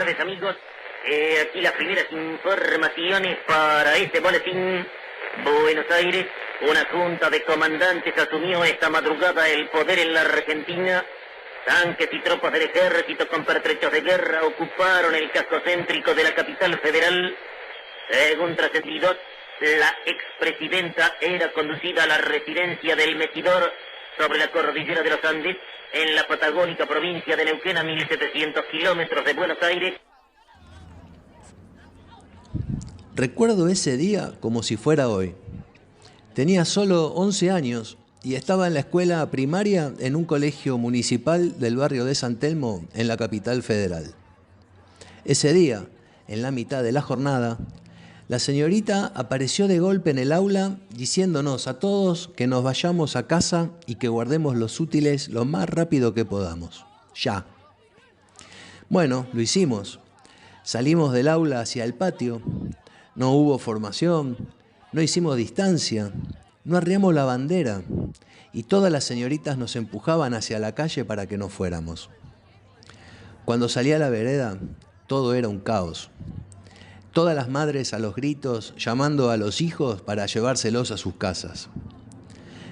tardes, amigos. Aquí las primeras informaciones para este boletín. Buenos Aires, una junta de comandantes asumió esta madrugada el poder en la Argentina. Tanques y tropas del ejército con pertrechos de guerra ocuparon el casco céntrico de la capital federal. Según trascendidos, la expresidenta era conducida a la residencia del Metidor sobre la cordillera de los Andes, en la patagónica provincia de Neuquén, a 1700 kilómetros de Buenos Aires. Recuerdo ese día como si fuera hoy. Tenía solo 11 años y estaba en la escuela primaria en un colegio municipal del barrio de San Telmo, en la capital federal. Ese día, en la mitad de la jornada, la señorita apareció de golpe en el aula diciéndonos a todos que nos vayamos a casa y que guardemos los útiles lo más rápido que podamos. Ya. Bueno, lo hicimos. Salimos del aula hacia el patio. No hubo formación, no hicimos distancia, no arriamos la bandera y todas las señoritas nos empujaban hacia la calle para que nos fuéramos. Cuando salí a la vereda, todo era un caos. Todas las madres a los gritos, llamando a los hijos para llevárselos a sus casas.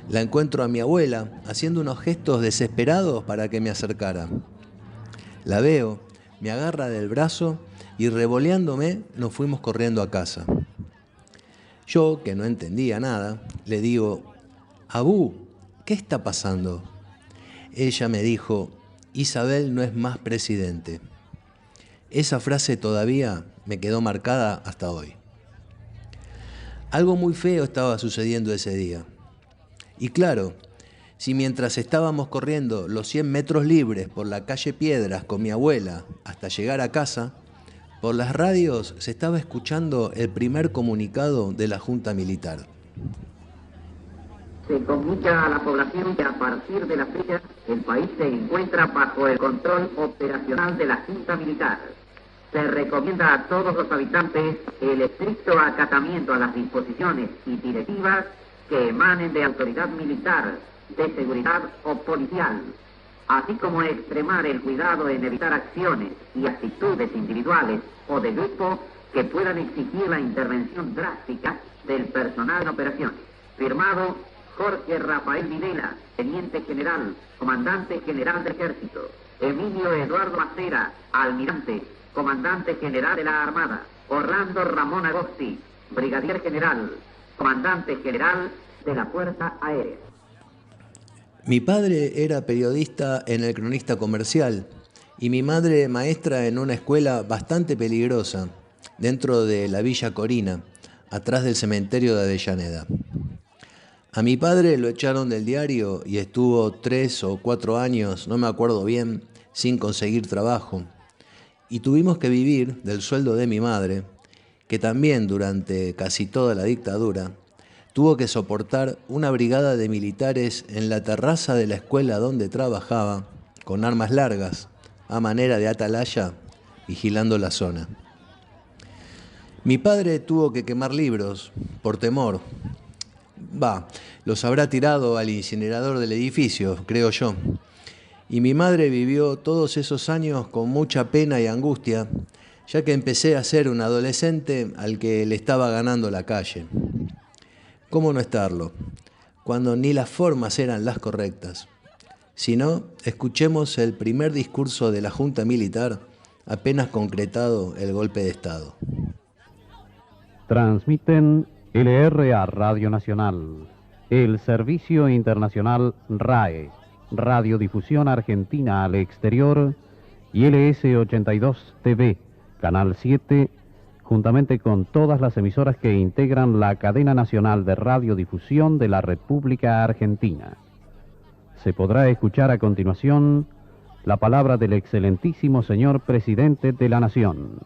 La encuentro a mi abuela haciendo unos gestos desesperados para que me acercara. La veo, me agarra del brazo y revoleándome nos fuimos corriendo a casa. Yo, que no entendía nada, le digo: «Abú, ¿qué está pasando?». Ella me dijo: «Isabel no es más presidente». Esa frase todavía me quedó marcada hasta hoy. Algo muy feo estaba sucediendo ese día. Y claro, si mientras estábamos corriendo los 100 metros libres por la calle Piedras con mi abuela hasta llegar a casa, por las radios se estaba escuchando el primer comunicado de la Junta Militar. Se comunica a la población que a partir de la fecha el país se encuentra bajo el control operacional de la Junta Militar. Se recomienda a todos los habitantes el estricto acatamiento a las disposiciones y directivas que emanen de autoridad militar, de seguridad o policial, así como extremar el cuidado en evitar acciones y actitudes individuales o de grupo que puedan exigir la intervención drástica del personal en operaciones. Firmado Jorge Rafael Videla, Teniente General, Comandante General del Ejército. Emilio Eduardo Acera, Almirante, Comandante General de la Armada. Orlando Ramón Agosti, Brigadier General, Comandante General de la Fuerza Aérea. Mi padre era periodista en El Cronista Comercial y mi madre maestra en una escuela bastante peligrosa, dentro de la Villa Corina, atrás del cementerio de Avellaneda. A mi padre lo echaron del diario y estuvo 3 o 4 años, no me acuerdo bien, sin conseguir trabajo. Y tuvimos que vivir del sueldo de mi madre, que también durante casi toda la dictadura tuvo que soportar una brigada de militares en la terraza de la escuela donde trabajaba, con armas largas, a manera de atalaya, vigilando la zona. Mi padre tuvo que quemar libros, por temor. Los habrá tirado al incinerador del edificio, creo yo. Y mi madre vivió todos esos años con mucha pena y angustia, ya que empecé a ser un adolescente al que le estaba ganando la calle. ¿Cómo no estarlo? Cuando ni las formas eran las correctas. Si no, escuchemos el primer discurso de la Junta Militar, apenas concretado el golpe de Estado. Transmiten LRA Radio Nacional, el Servicio Internacional RAE, Radiodifusión Argentina al Exterior, y LS82 TV, Canal 7, juntamente con todas las emisoras que integran la cadena nacional de radiodifusión de la República Argentina. Se podrá escuchar a continuación la palabra del excelentísimo señor Presidente de la Nación.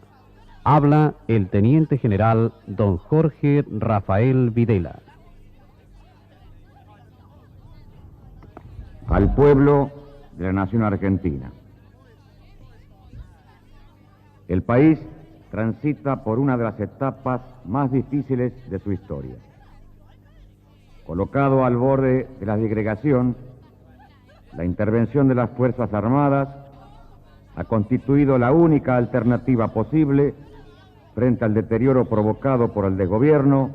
Habla el Teniente General don Jorge Rafael Videla. Al pueblo de la Nación Argentina. El país transita por una de las etapas más difíciles de su historia. Colocado al borde de la disgregación, la intervención de las Fuerzas Armadas ha constituido la única alternativa posible frente al deterioro provocado por el desgobierno,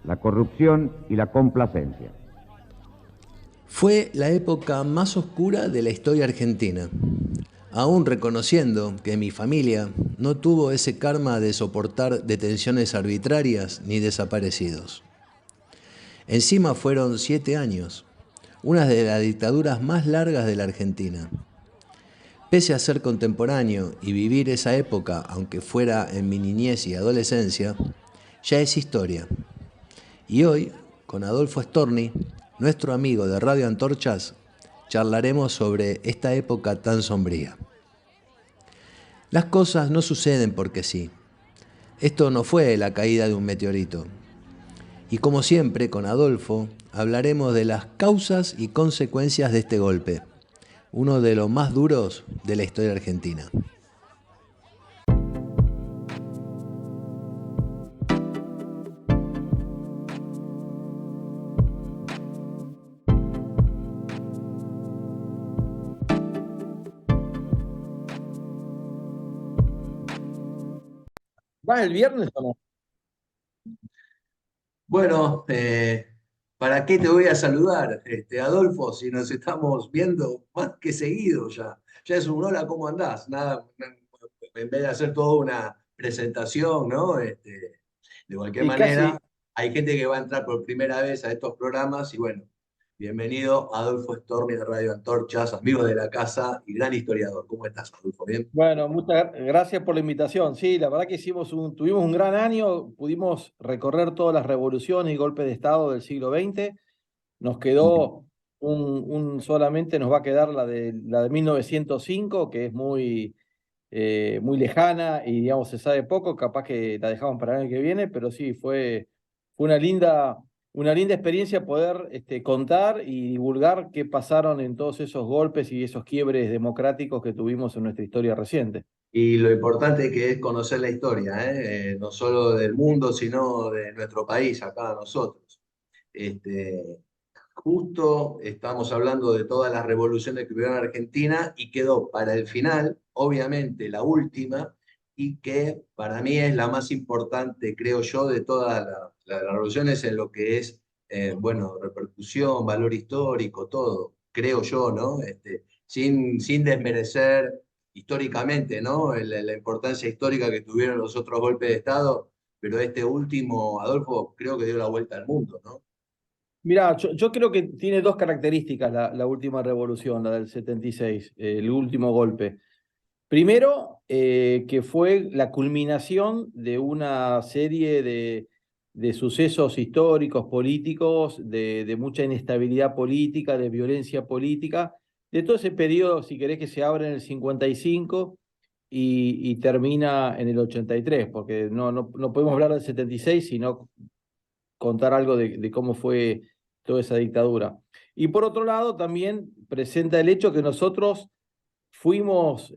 la corrupción y la complacencia. Fue la época más oscura de la historia argentina, aún reconociendo que mi familia no tuvo ese karma de soportar detenciones arbitrarias ni desaparecidos. Encima fueron 7 años, una de las dictaduras más largas de la Argentina. Pese a ser contemporáneo y vivir esa época, aunque fuera en mi niñez y adolescencia, ya es historia. Y hoy, con Adolfo Storni, nuestro amigo de Radio Antorchas, charlaremos sobre esta época tan sombría. Las cosas no suceden porque sí. Esto no fue la caída de un meteorito. Y como siempre, con Adolfo, hablaremos de las causas y consecuencias de este golpe, uno de los más duros de la historia argentina. ¿Va el viernes o no? Bueno, ¿para qué te voy a saludar, Adolfo, si nos estamos viendo más que seguido ya? Ya es un hola, ¿cómo andás? Nada, en vez de hacer toda una presentación, ¿no? De cualquier Y casi, manera, hay gente que va a entrar por primera vez a estos programas y bueno, bienvenido Adolfo Storni de Radio Antorchas, amigo de la casa y gran historiador. ¿Cómo estás, Adolfo? ¿Bien? bueno, muchas gracias por la invitación. Sí, la verdad que tuvimos un gran año, pudimos recorrer todas las revoluciones y golpes de Estado del siglo XX. Nos quedó solamente nos va a quedar la de 1905, que es muy lejana y digamos se sabe poco, capaz que la dejamos para el año que viene, pero sí, fue una linda experiencia poder contar y divulgar qué pasaron en todos esos golpes y esos quiebres democráticos que tuvimos en nuestra historia reciente. Y lo importante que es conocer la historia, no solo del mundo, sino de nuestro país, acá nosotros. Justo estamos hablando de todas las revoluciones que hubieron en Argentina y quedó para el final, obviamente, la última, y que para mí es la más importante, creo yo, de todas las revoluciones en lo que es, bueno, repercusión, valor histórico, todo, creo yo, ¿no? Sin desmerecer históricamente, ¿no? La importancia histórica que tuvieron los otros golpes de Estado, pero este último, Adolfo, creo que dio la vuelta al mundo, ¿no? Mirá, yo creo que tiene dos características la última revolución, la del 76, el último golpe. Primero, que fue la culminación de una serie de sucesos históricos, políticos, de mucha inestabilidad política, de violencia política, de todo ese periodo, si querés, que se abre en el 55 y termina en el 83, porque no podemos hablar del 76, sino contar algo de cómo fue toda esa dictadura. Y por otro lado, también presenta el hecho que nosotros estuvimos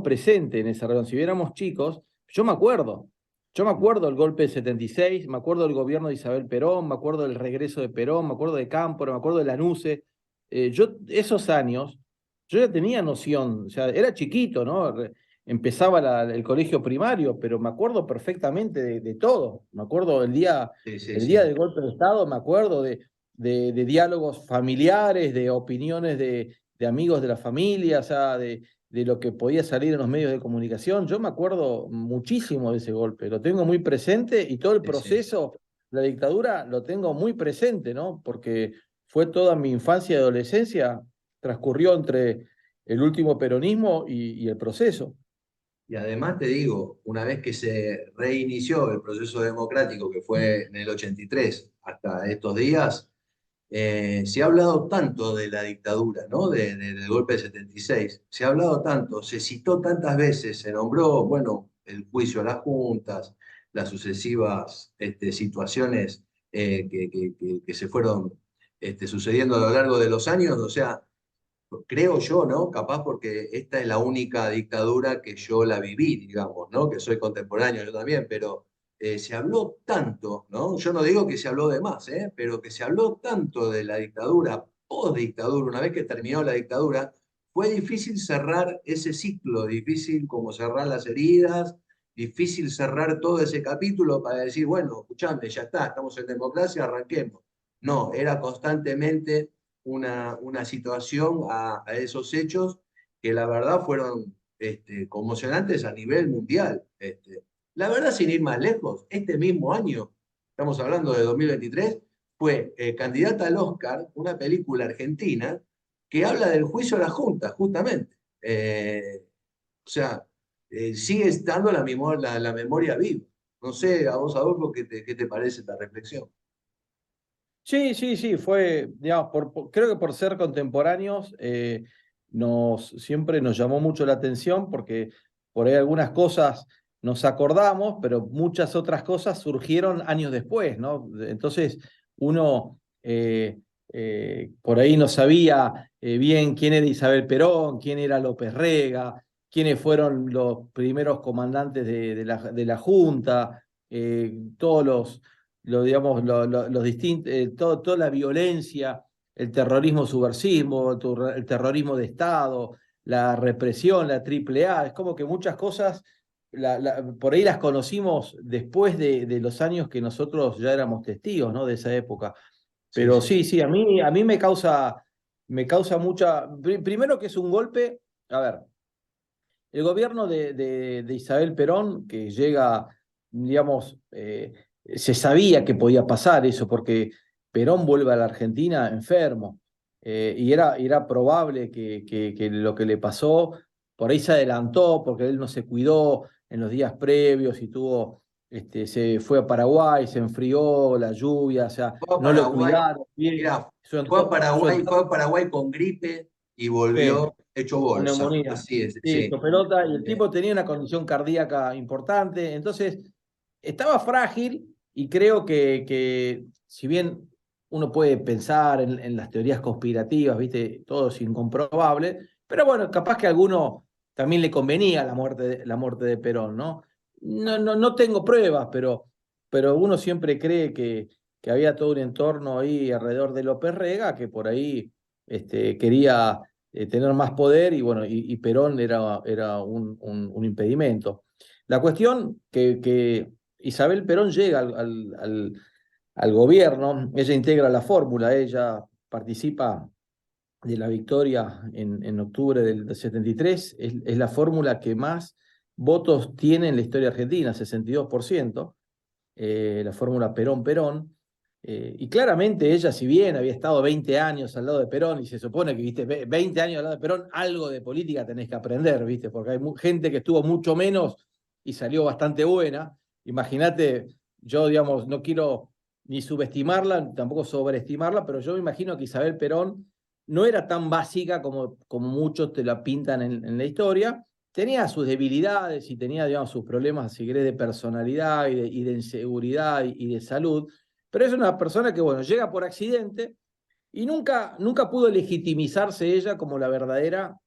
presentes en esa reunión. Si éramos chicos, yo me acuerdo del golpe del 76, me acuerdo del gobierno de Isabel Perón, me acuerdo del regreso de Perón, me acuerdo de Cámpora, me acuerdo de Lanuse. Esos años, yo ya tenía noción, o sea, era chiquito, ¿no? Empezaba el colegio primario, pero me acuerdo perfectamente de todo. Me acuerdo el día del golpe de Estado, me acuerdo de diálogos familiares, de opiniones de amigos de la familia, o sea, de lo que podía salir en los medios de comunicación. Yo me acuerdo muchísimo de ese golpe, lo tengo muy presente y todo el proceso, la dictadura, lo tengo muy presente, ¿no? Porque fue toda mi infancia y adolescencia, transcurrió entre el último peronismo y el proceso. Y además te digo, una vez que se reinició el proceso democrático, que fue en el 83 hasta estos días, se ha hablado tanto de la dictadura, ¿no? Del golpe del 76, se ha hablado tanto, se citó tantas veces, se nombró, bueno, el juicio a las juntas, las sucesivas situaciones que se fueron sucediendo a lo largo de los años, o sea, creo yo, ¿no? Capaz porque esta es la única dictadura que yo la viví, digamos, ¿no? Que soy contemporáneo yo también, pero se habló tanto, ¿no? Yo no digo que se habló de más, pero que se habló tanto de la dictadura, post-dictadura, una vez que terminó la dictadura, fue difícil cerrar ese ciclo, difícil como cerrar las heridas, difícil cerrar todo ese capítulo para decir, bueno, escuchame, ya está, estamos en democracia, arranquemos. No, era constantemente una situación a esos hechos que la verdad fueron conmocionantes a nivel mundial. La verdad, sin ir más lejos, este mismo año, estamos hablando de 2023, fue candidata al Oscar una película argentina que habla del juicio a la Junta, justamente. O sea, sigue estando la memoria viva. No sé, a vos, Adolfo, ¿qué te parece esta reflexión? Sí, sí, sí, fue, digamos, creo que por ser contemporáneos, siempre nos llamó mucho la atención porque por ahí algunas cosas nos acordamos, pero muchas otras cosas surgieron años después, ¿no? Entonces, uno por ahí no sabía bien quién era Isabel Perón, quién era López Rega, quiénes fueron los primeros comandantes de la Junta, todos digamos, los distintos, toda la violencia, el terrorismo subversivo, el terrorismo de Estado, la represión, la AAA, es como que muchas cosas por ahí las conocimos después de los años que nosotros ya éramos testigos, ¿no? De esa época. Sí, Pero sí. sí, sí, a mí me causa mucha. Primero que es un golpe, a ver, el gobierno de Isabel Perón, que llega, digamos, se sabía que podía pasar eso, porque Perón vuelve a la Argentina enfermo, y era probable que lo que le pasó, por ahí se adelantó, porque él no se cuidó en los días previos y se fue a Paraguay, se enfrió, la lluvia, o sea, Fue a no lo Paraguay, cuidaron bien. mirá, fue a Paraguay con gripe y Sí, volvió hecho con bolsa. neumonía. Así es, Sí, sí. hizo pelota y el Eh, tipo tenía una condición cardíaca importante, entonces estaba frágil y creo que si bien uno puede pensar en las teorías conspirativas, ¿viste? Todo es incomprobable, pero bueno, capaz que a alguno también le convenía la muerte de Perón, ¿no? No tengo pruebas, pero uno siempre cree que había todo un entorno ahí alrededor de López Rega que por ahí quería tener más poder y bueno, y Perón era un impedimento. La cuestión que Isabel Perón llega al gobierno, ella integra la fórmula, ella participa de la victoria en octubre del 73, es la fórmula que más votos tiene en la historia argentina, 62%, la fórmula Perón-Perón. Y claramente ella, si bien había estado 20 años al lado de Perón, y se supone que, viste, 20 años al lado de Perón, algo de política tenés que aprender, viste, porque hay gente que estuvo mucho menos y salió bastante buena. Imagínate, yo, digamos, no quiero ni subestimarla, tampoco sobreestimarla, pero yo me imagino que Isabel Perón no era tan básica como muchos te la pintan en la historia. Tenía sus debilidades y tenía, digamos, sus problemas, si querés, de personalidad y de inseguridad y de salud, pero es una persona que, bueno, llega por accidente y nunca pudo legitimizarse ella como la verdadera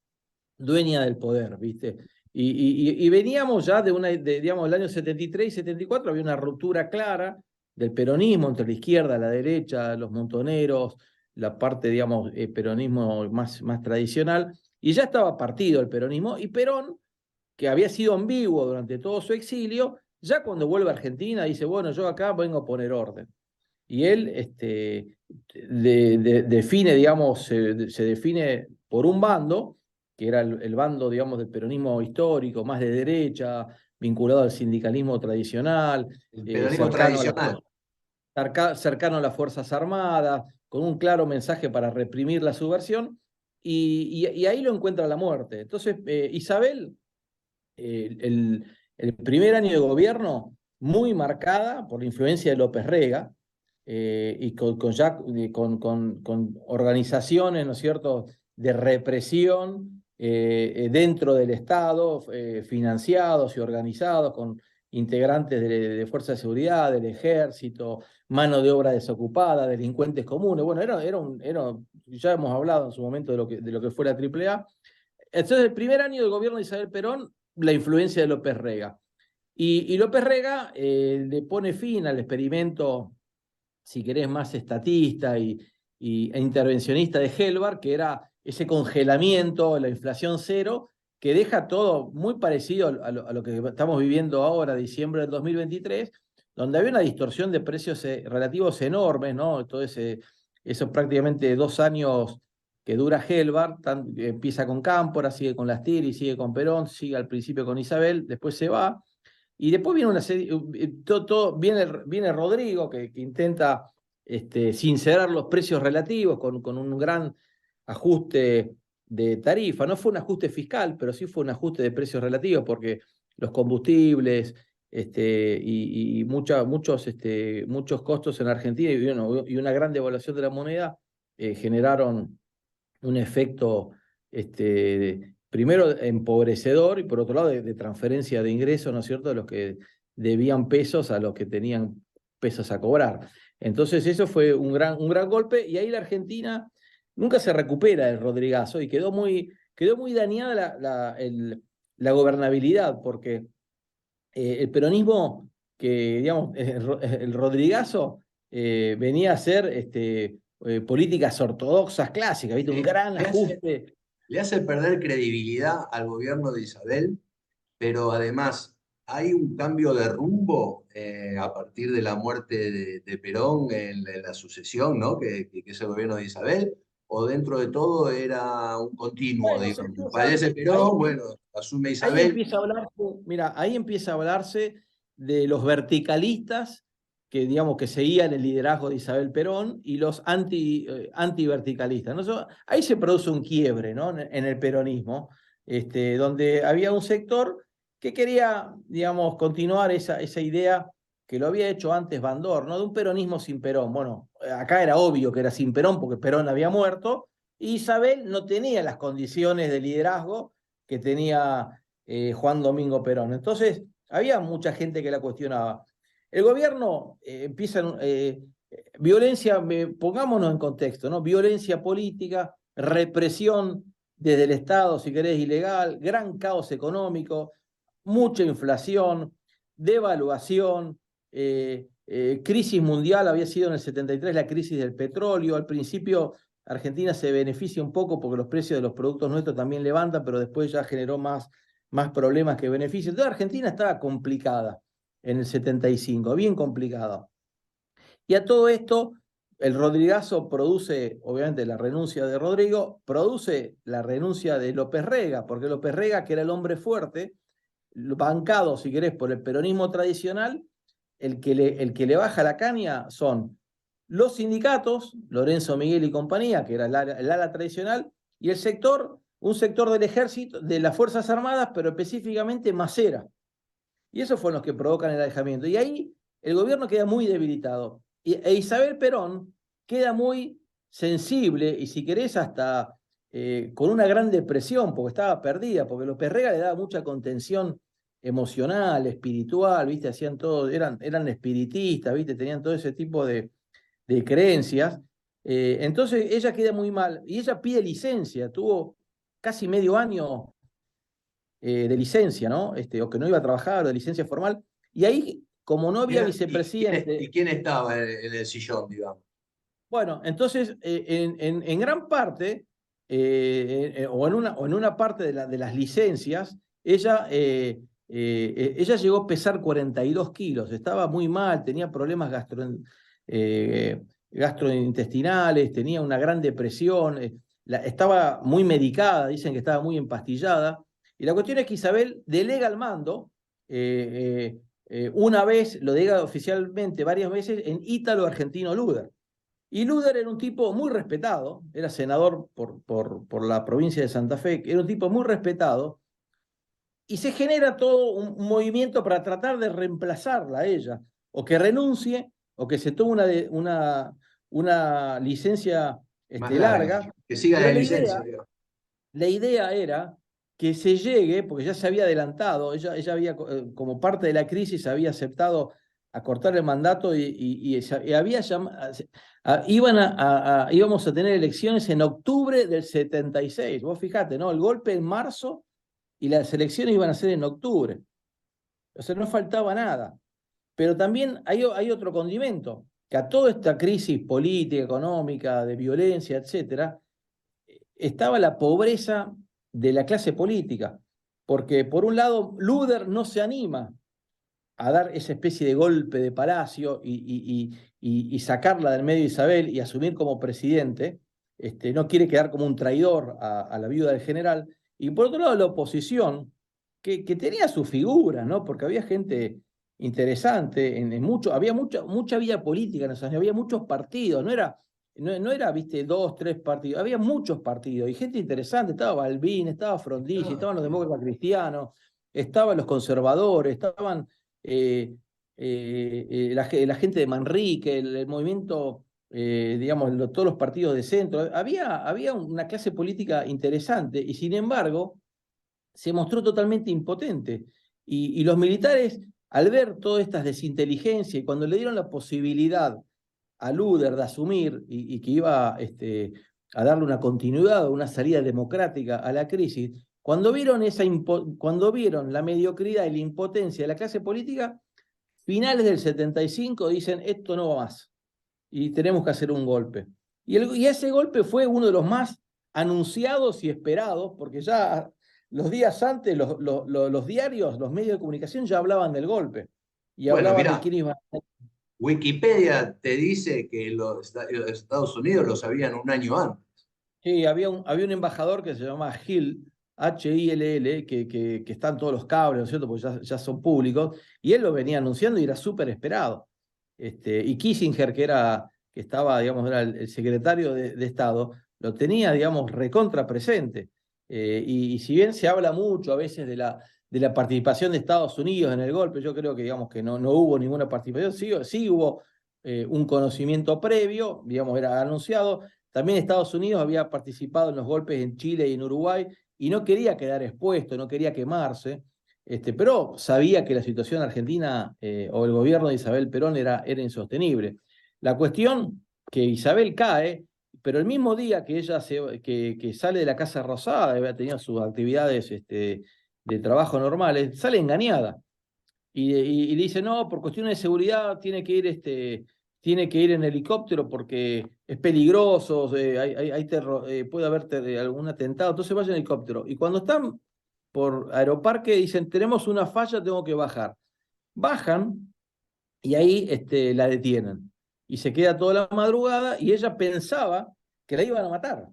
dueña del poder, ¿viste? Y veníamos ya digamos, el año 73 y 74, había una ruptura clara del peronismo entre la izquierda, la derecha, los montoneros, la parte, digamos, peronismo más tradicional, y ya estaba partido el peronismo, y Perón, que había sido ambiguo durante todo su exilio, ya cuando vuelve a Argentina dice, bueno, yo acá vengo a poner orden. Y él define, digamos, se define por un bando, que era el bando, digamos, del peronismo histórico, más de derecha, vinculado al sindicalismo tradicional, el peronismo cercano tradicional. cercano a las Fuerzas Armadas, con un claro mensaje para reprimir la subversión, y ahí lo encuentra la muerte. Entonces, Isabel, el primer año de gobierno, muy marcada por la influencia de López Rega, y con organizaciones, ¿no es cierto?, de represión dentro del Estado, financiados y organizados con integrantes de fuerzas de seguridad, del ejército, mano de obra desocupada, delincuentes comunes. Bueno, ya hemos hablado en su momento de lo que fue la AAA. Entonces, el primer año del gobierno de Isabel Perón, la influencia de López Rega. Y López Rega le pone fin al experimento, si querés, más estatista y e intervencionista de Helvar, que era ese congelamiento, la inflación cero, que deja todo muy parecido a lo que estamos viviendo ahora, diciembre del 2023, donde había una distorsión de precios relativos enormes, ¿no? Todo esos prácticamente 2 años que dura Helvar, empieza con Cámpora, sigue con Lastiri, sigue con Perón, sigue al principio con Isabel, después se va, y después viene una serie, viene Rodrigo, que intenta sincerar los precios relativos con un gran ajuste de tarifa. No fue un ajuste fiscal, pero sí fue un ajuste de precios relativos, porque los combustibles y muchos costos en Argentina y una gran devaluación de la moneda generaron un efecto primero empobrecedor y por otro lado de transferencia de ingresos, ¿no es cierto?, de los que debían pesos a los que tenían pesos a cobrar. Entonces eso fue un gran golpe, y ahí la Argentina nunca se recupera del Rodrigazo y quedó muy dañada la gobernabilidad, porque el peronismo, que digamos, el Rodrigazo venía a ser políticas ortodoxas clásicas, ¿viste? Un gran ajuste. Le hace perder credibilidad al gobierno de Isabel, pero además hay un cambio de rumbo a partir de la muerte de Perón en la sucesión, ¿no? Que es el gobierno de Isabel, o dentro de todo era un continuo, Bueno, digamos. Fallece Perón, bueno, asume Isabel. Ahí empieza a hablarse de los verticalistas que, digamos, que seguían el liderazgo de Isabel Perón, y los antiverticalistas, ¿no? Ahí se produce un quiebre, ¿no?, en el peronismo, donde había un sector que quería, digamos, continuar esa idea que lo había hecho antes Bandor, ¿no?, de un peronismo sin Perón. Bueno, acá era obvio que era sin Perón porque Perón había muerto, y Isabel no tenía las condiciones de liderazgo que tenía Juan Domingo Perón. Entonces, había mucha gente que la cuestionaba. El gobierno empieza violencia, pongámonos en contexto, ¿no? Violencia política, represión desde el Estado, si querés, ilegal, gran caos económico, mucha inflación, devaluación, crisis mundial. Había sido en el 73 la crisis del petróleo. Al principio Argentina se beneficia un poco porque los precios de los productos nuestros también levantan, pero después ya generó más problemas que beneficios. Entonces Argentina estaba complicada en el 75, bien complicada. Y a todo esto, el Rodrigazo produce, obviamente, la renuncia de Rodrigo, produce la renuncia de López Rega, porque López Rega, que era el hombre fuerte, bancado, si querés, por el peronismo tradicional, el que le baja la caña son los sindicatos, Lorenzo Miguel y compañía, que era el ala tradicional, y un sector del ejército, de las Fuerzas Armadas, pero específicamente Macera. Y esos fueron los que provocan el alejamiento. Y ahí el gobierno queda muy debilitado. E Isabel Perón queda muy sensible, y si querés hasta con una gran depresión, porque estaba perdida, porque López Rega le daba mucha contención emocional, espiritual, ¿viste? Hacían todo, eran espiritistas, ¿viste? Tenían todo ese tipo de creencias. Entonces ella queda muy mal, y ella pide licencia, tuvo casi medio año de licencia, ¿no? O que no iba a trabajar, o de licencia formal, y ahí, como no había vicepresidente... ¿Y quién estaba en el sillón, digamos? Bueno, entonces, en gran parte, o en una parte de las licencias, ella llegó a pesar 42 kilos, estaba muy mal, tenía problemas gastrointestinales, tenía una gran depresión, estaba muy medicada, dicen que estaba muy empastillada. Y la cuestión es que Isabel delega el mando, una vez, lo delega oficialmente varias veces, en Ítalo Argentino Luder. Y Luder era un tipo muy respetado, era senador por la provincia de Santa Fe, era un tipo muy respetado, y se genera todo un movimiento para tratar de reemplazarla a ella, o que renuncie, o que se tome una licencia larga. Que siga la licencia. La idea era que se llegue, porque ya se había adelantado, ella había, como parte de la crisis, había aceptado acortar el mandato y había íbamos a tener elecciones en octubre del 76. Vos fijate, ¿no? El golpe en marzo y las elecciones iban a ser en octubre. O sea, no faltaba nada. Pero también hay otro condimento. que a toda esta crisis política, económica, de violencia, etcétera, estaba la pobreza de la clase política. Porque, por un lado, Luder no se anima a dar esa especie de golpe de palacio y sacarla del medio de Isabel y asumir como presidente. No quiere quedar como un traidor a la viuda del general. Y por otro lado, la oposición, que tenía su figura, ¿no? Porque había gente interesante, había mucha vida política en esos años, había muchos partidos, no era, viste, 2, 3 partidos, había muchos partidos y gente interesante, estaba Balbín, estaba Frondizi, estaban los demócratas cristianos, estaban los conservadores, estaban la gente de Manrique, el movimiento, digamos, todos los partidos de centro. Había una clase política interesante y sin embargo se mostró totalmente impotente. Y los militares, al ver todas estas desinteligencias y cuando le dieron la posibilidad a Luder de asumir y que iba a darle una continuidad, una salida democrática a la crisis, cuando vieron la mediocridad y la impotencia de la clase política, finales del 75 dicen, esto no va más y tenemos que hacer un golpe. Y ese golpe fue uno de los más anunciados y esperados, porque ya los días antes los diarios, los medios de comunicación ya hablaban del golpe y Bueno, hablaban mirá, de quién iba a... Wikipedia te dice que los Estados Unidos lo sabían un año antes. Sí, había un embajador que se llamaba Hill, Hill, que están todos los cables, ¿no es cierto? Porque ya son públicos, y él lo venía anunciando y era súper esperado. Y Kissinger, que estaba, digamos, era el secretario de Estado, lo tenía, digamos, recontra presente. Y si bien se habla mucho a veces de la participación de Estados Unidos en el golpe, yo creo que, digamos, que no hubo ninguna participación, sí hubo un conocimiento previo, digamos, era anunciado. También Estados Unidos había participado en los golpes en Chile y en Uruguay y no quería quedar expuesto, no quería quemarse, pero sabía que la situación argentina o el gobierno de Isabel Perón era insostenible. La cuestión que Isabel cae, pero el mismo día que ella que sale de la Casa Rosada, había tenido sus actividades de trabajo normales, sale engañada. Y le dice, no, por cuestiones de seguridad tiene que ir en helicóptero porque es peligroso, puede haber algún atentado, entonces vaya en helicóptero. Y cuando están por Aeroparque dicen, tenemos una falla, tengo que bajar. Bajan y ahí la detienen. Y se queda toda la madrugada y ella pensaba que la iban a matar.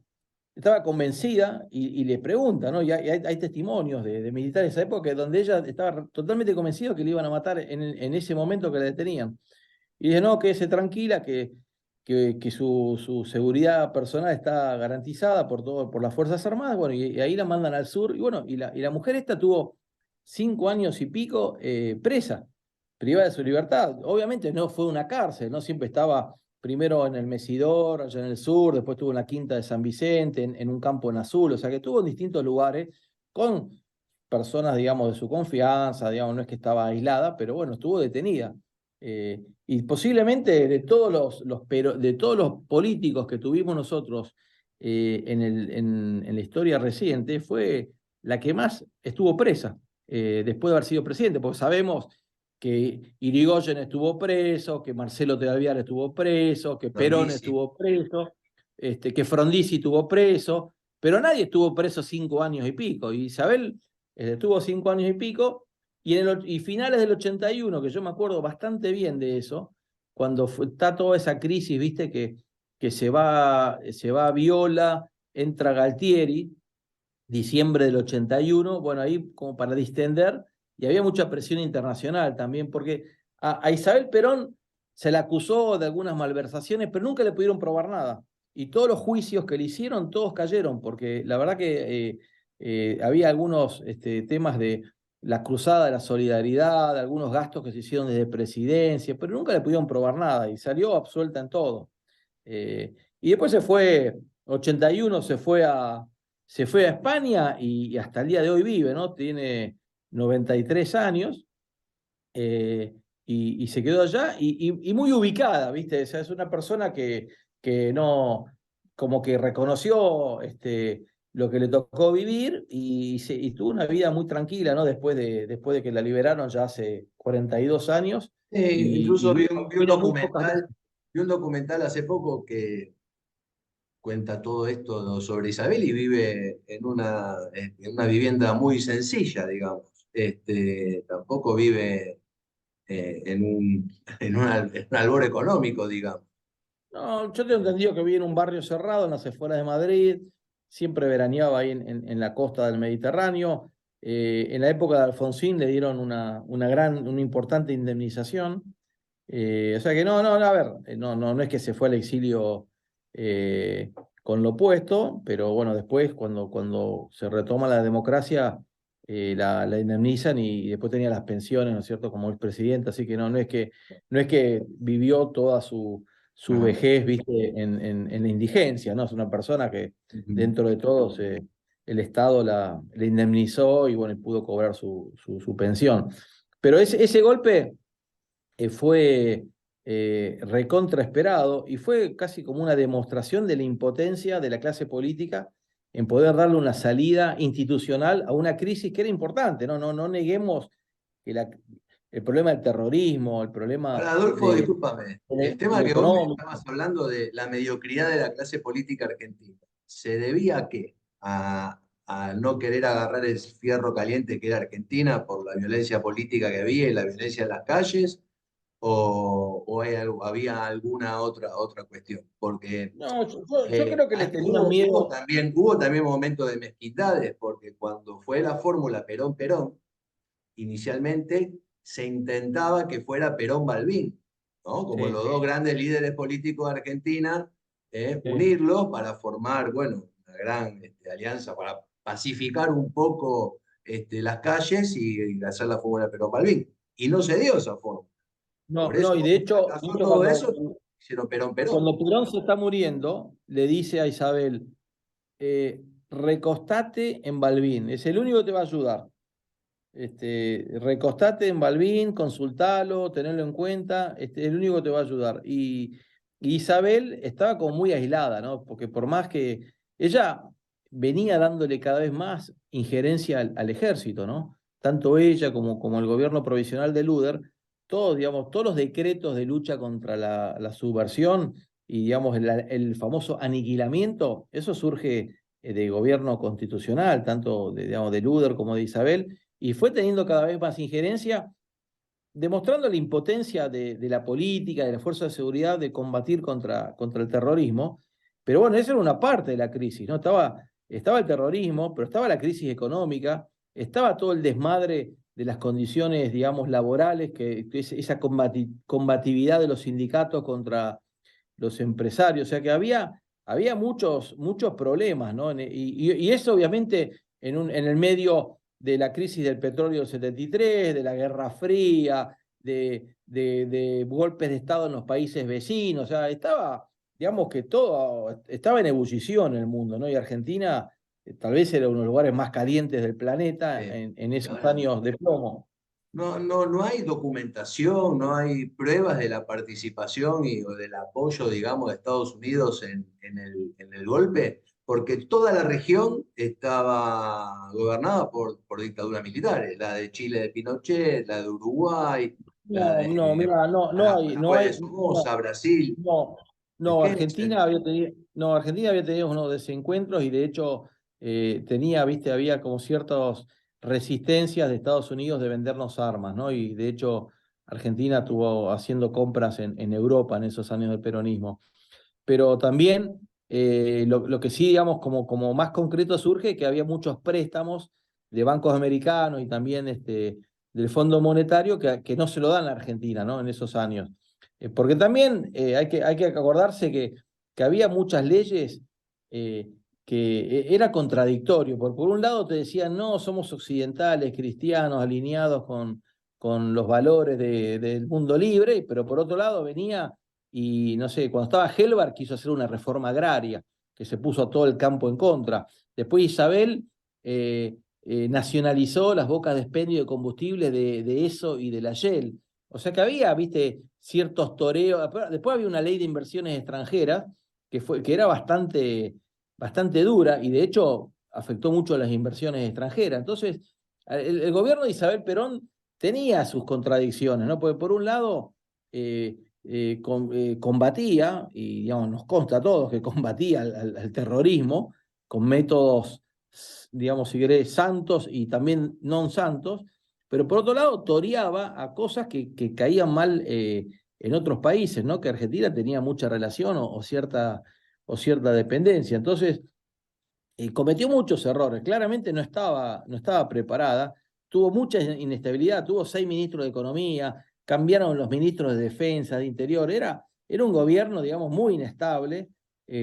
Estaba convencida y le pregunta, ¿no? Y hay testimonios de militares de esa época donde ella estaba totalmente convencida que le iban a matar en ese momento que la detenían. Y dice, no, quédese tranquila, que su seguridad personal está garantizada por las Fuerzas Armadas. Bueno, y ahí la mandan al sur. Y bueno, y la mujer esta tuvo 5 años y pico presa, privada de su libertad. Obviamente no fue una cárcel, ¿no? Siempre estaba primero en el Mesidor, allá en el sur, después estuvo en la Quinta de San Vicente, en un campo en Azul, o sea que estuvo en distintos lugares con personas, digamos, de su confianza, digamos, no es que estaba aislada, pero bueno, estuvo detenida. Y posiblemente de todos los políticos que tuvimos nosotros en la historia reciente, fue la que más estuvo presa después de haber sido presidente, porque sabemos que Irigoyen estuvo preso, que Marcelo Tedalviar estuvo preso, que Perón estuvo preso, que Frondizi estuvo preso, pero nadie estuvo preso 5 años y pico. Y Isabel estuvo 5 años y pico, y finales del 81, que yo me acuerdo bastante bien de eso, cuando está toda esa crisis, viste, que se va a Viola, entra Galtieri, diciembre del 81, bueno, ahí como para distender, y había mucha presión internacional también, porque a Isabel Perón se la acusó de algunas malversaciones, pero nunca le pudieron probar nada. Y todos los juicios que le hicieron, todos cayeron, porque la verdad que había algunos temas de la cruzada de la solidaridad, algunos gastos que se hicieron desde presidencia, pero nunca le pudieron probar nada y salió absuelta en todo. Y después 81 se fue a España y hasta el día de hoy vive, ¿no? Tiene 93 años y se quedó allá y muy ubicada, ¿viste? O sea, es una persona que no, como que reconoció lo que le tocó vivir y tuvo una vida muy tranquila, ¿no? Después de que la liberaron ya hace 42 años. Incluso vi un vino muy pocas veces. vi un documental hace poco que cuenta todo esto sobre Isabel y vive en una vivienda muy sencilla, digamos. Tampoco vive en un albor económico, digamos. No, yo tengo entendido que vive en un barrio cerrado en las afueras de Madrid, siempre veraneaba ahí en la costa del Mediterráneo. En la época de Alfonsín le dieron una importante indemnización. O sea que no, a ver, no es que se fue al exilio con lo opuesto, pero bueno, después cuando se retoma la democracia, la indemnizan y después tenía las pensiones, ¿no es cierto?, como el presidente, así que no es que vivió toda su Ajá. vejez, viste, en la indigencia, ¿no? Es una persona que Ujú. dentro de todo el Estado le indemnizó y bueno, y pudo cobrar su pensión. Pero ese golpe fue recontra esperado y fue casi como una demostración de la impotencia de la clase política en poder darle una salida institucional a una crisis que era importante, ¿no? No neguemos que el problema del terrorismo, el problema Ahora, Adolfo, discúlpame, el tema el que vos me económico. estabas hablando de la mediocridad de la clase política argentina, ¿se debía a qué? A no querer agarrar el fierro caliente que era Argentina por la violencia política que había y la violencia en las calles? ¿O había alguna otra cuestión? Porque No, yo creo que le tenían hubo miedo. también momentos de mezquindades, porque cuando fue la fórmula Perón-Perón, inicialmente se intentaba que fuera Perón-Balbín, ¿no? Como Sí, los dos grandes líderes políticos de Argentina, sí. unirlos para formar, bueno, una gran alianza para pacificar un poco las calles y hacer la fórmula Perón-Balbín. Y no se dio esa forma. No, Por no, eso, y como fracasó todo cuando, eso, hicieron Perón-Perón. cuando Perón se está muriendo, le dice a Isabel, recostate en Balbín, es el único que te va a ayudar. Recostate en Balbín, consultalo, tenerlo en cuenta, es el único que te va a ayudar. Y Isabel estaba como muy aislada, ¿no? Porque por más que ella venía dándole cada vez más injerencia al ejército, ¿no? Tanto ella como el gobierno provisional de Luder, todos, digamos, todos los decretos de lucha contra la subversión y, digamos, el famoso aniquilamiento, eso surge de gobierno constitucional, tanto digamos, de Luder como de Isabel, y fue teniendo cada vez más injerencia, demostrando la impotencia de la política, de las fuerzas de seguridad de combatir contra el terrorismo. Pero bueno, esa era una parte de la crisis, ¿no? Estaba el terrorismo, pero estaba la crisis económica, estaba todo el desmadre de las condiciones, digamos, laborales, que esa combatividad de los sindicatos contra los empresarios, o sea que había muchos problemas, ¿no? Y eso obviamente en el medio de la crisis del petróleo del 73, de la Guerra Fría, de golpes de Estado en los países vecinos, o sea, digamos que todo estaba en ebullición en el mundo, ¿no? Y Argentina tal vez era uno de los lugares más calientes del planeta en esos Ahora, años de plomo. no hay documentación, no hay pruebas de la participación o del apoyo, digamos, de Estados Unidos en el golpe, porque toda la región estaba gobernada por dictaduras militares, la de Chile de Pinochet, la de Uruguay, la No, de mira, Paraguay de Somoza, Brasil. no, no, Kirchner. Argentina había tenido unos desencuentros y de hecho había como ciertas resistencias de Estados Unidos de vendernos armas, ¿no? Y de hecho Argentina estuvo haciendo compras en Europa en esos años del peronismo. Pero también lo que sí, digamos, como más concreto surge que había muchos préstamos de bancos americanos y también del Fondo Monetario que no se lo dan a Argentina, ¿no? En esos años. Porque también hay que acordarse que había muchas leyes que era contradictorio. Por un lado te decían, no, somos occidentales, cristianos, alineados con los valores del mundo libre, pero por otro lado venía y no sé, cuando estaba Helbar quiso hacer una reforma agraria, que se puso a todo el campo en contra. Después Isabel nacionalizó las bocas de expendio de combustible de eso y de la Shell. O sea que había, viste, ciertos toreos. Después había una ley de inversiones extranjeras que era bastante dura y de hecho afectó mucho a las inversiones extranjeras. Entonces, el gobierno de Isabel Perón tenía sus contradicciones, ¿no? Porque por un lado, combatía, y digamos, nos consta a todos que combatía al terrorismo con métodos, digamos, si querés, santos y también non santos, pero por otro lado toreaba a cosas que caían mal en otros países, ¿no? Que Argentina tenía mucha relación o cierta dependencia. Entonces, cometió muchos errores, claramente no estaba preparada, tuvo mucha inestabilidad, tuvo 6 ministros de Economía, cambiaron los ministros de Defensa, de Interior, era un gobierno, digamos, muy inestable,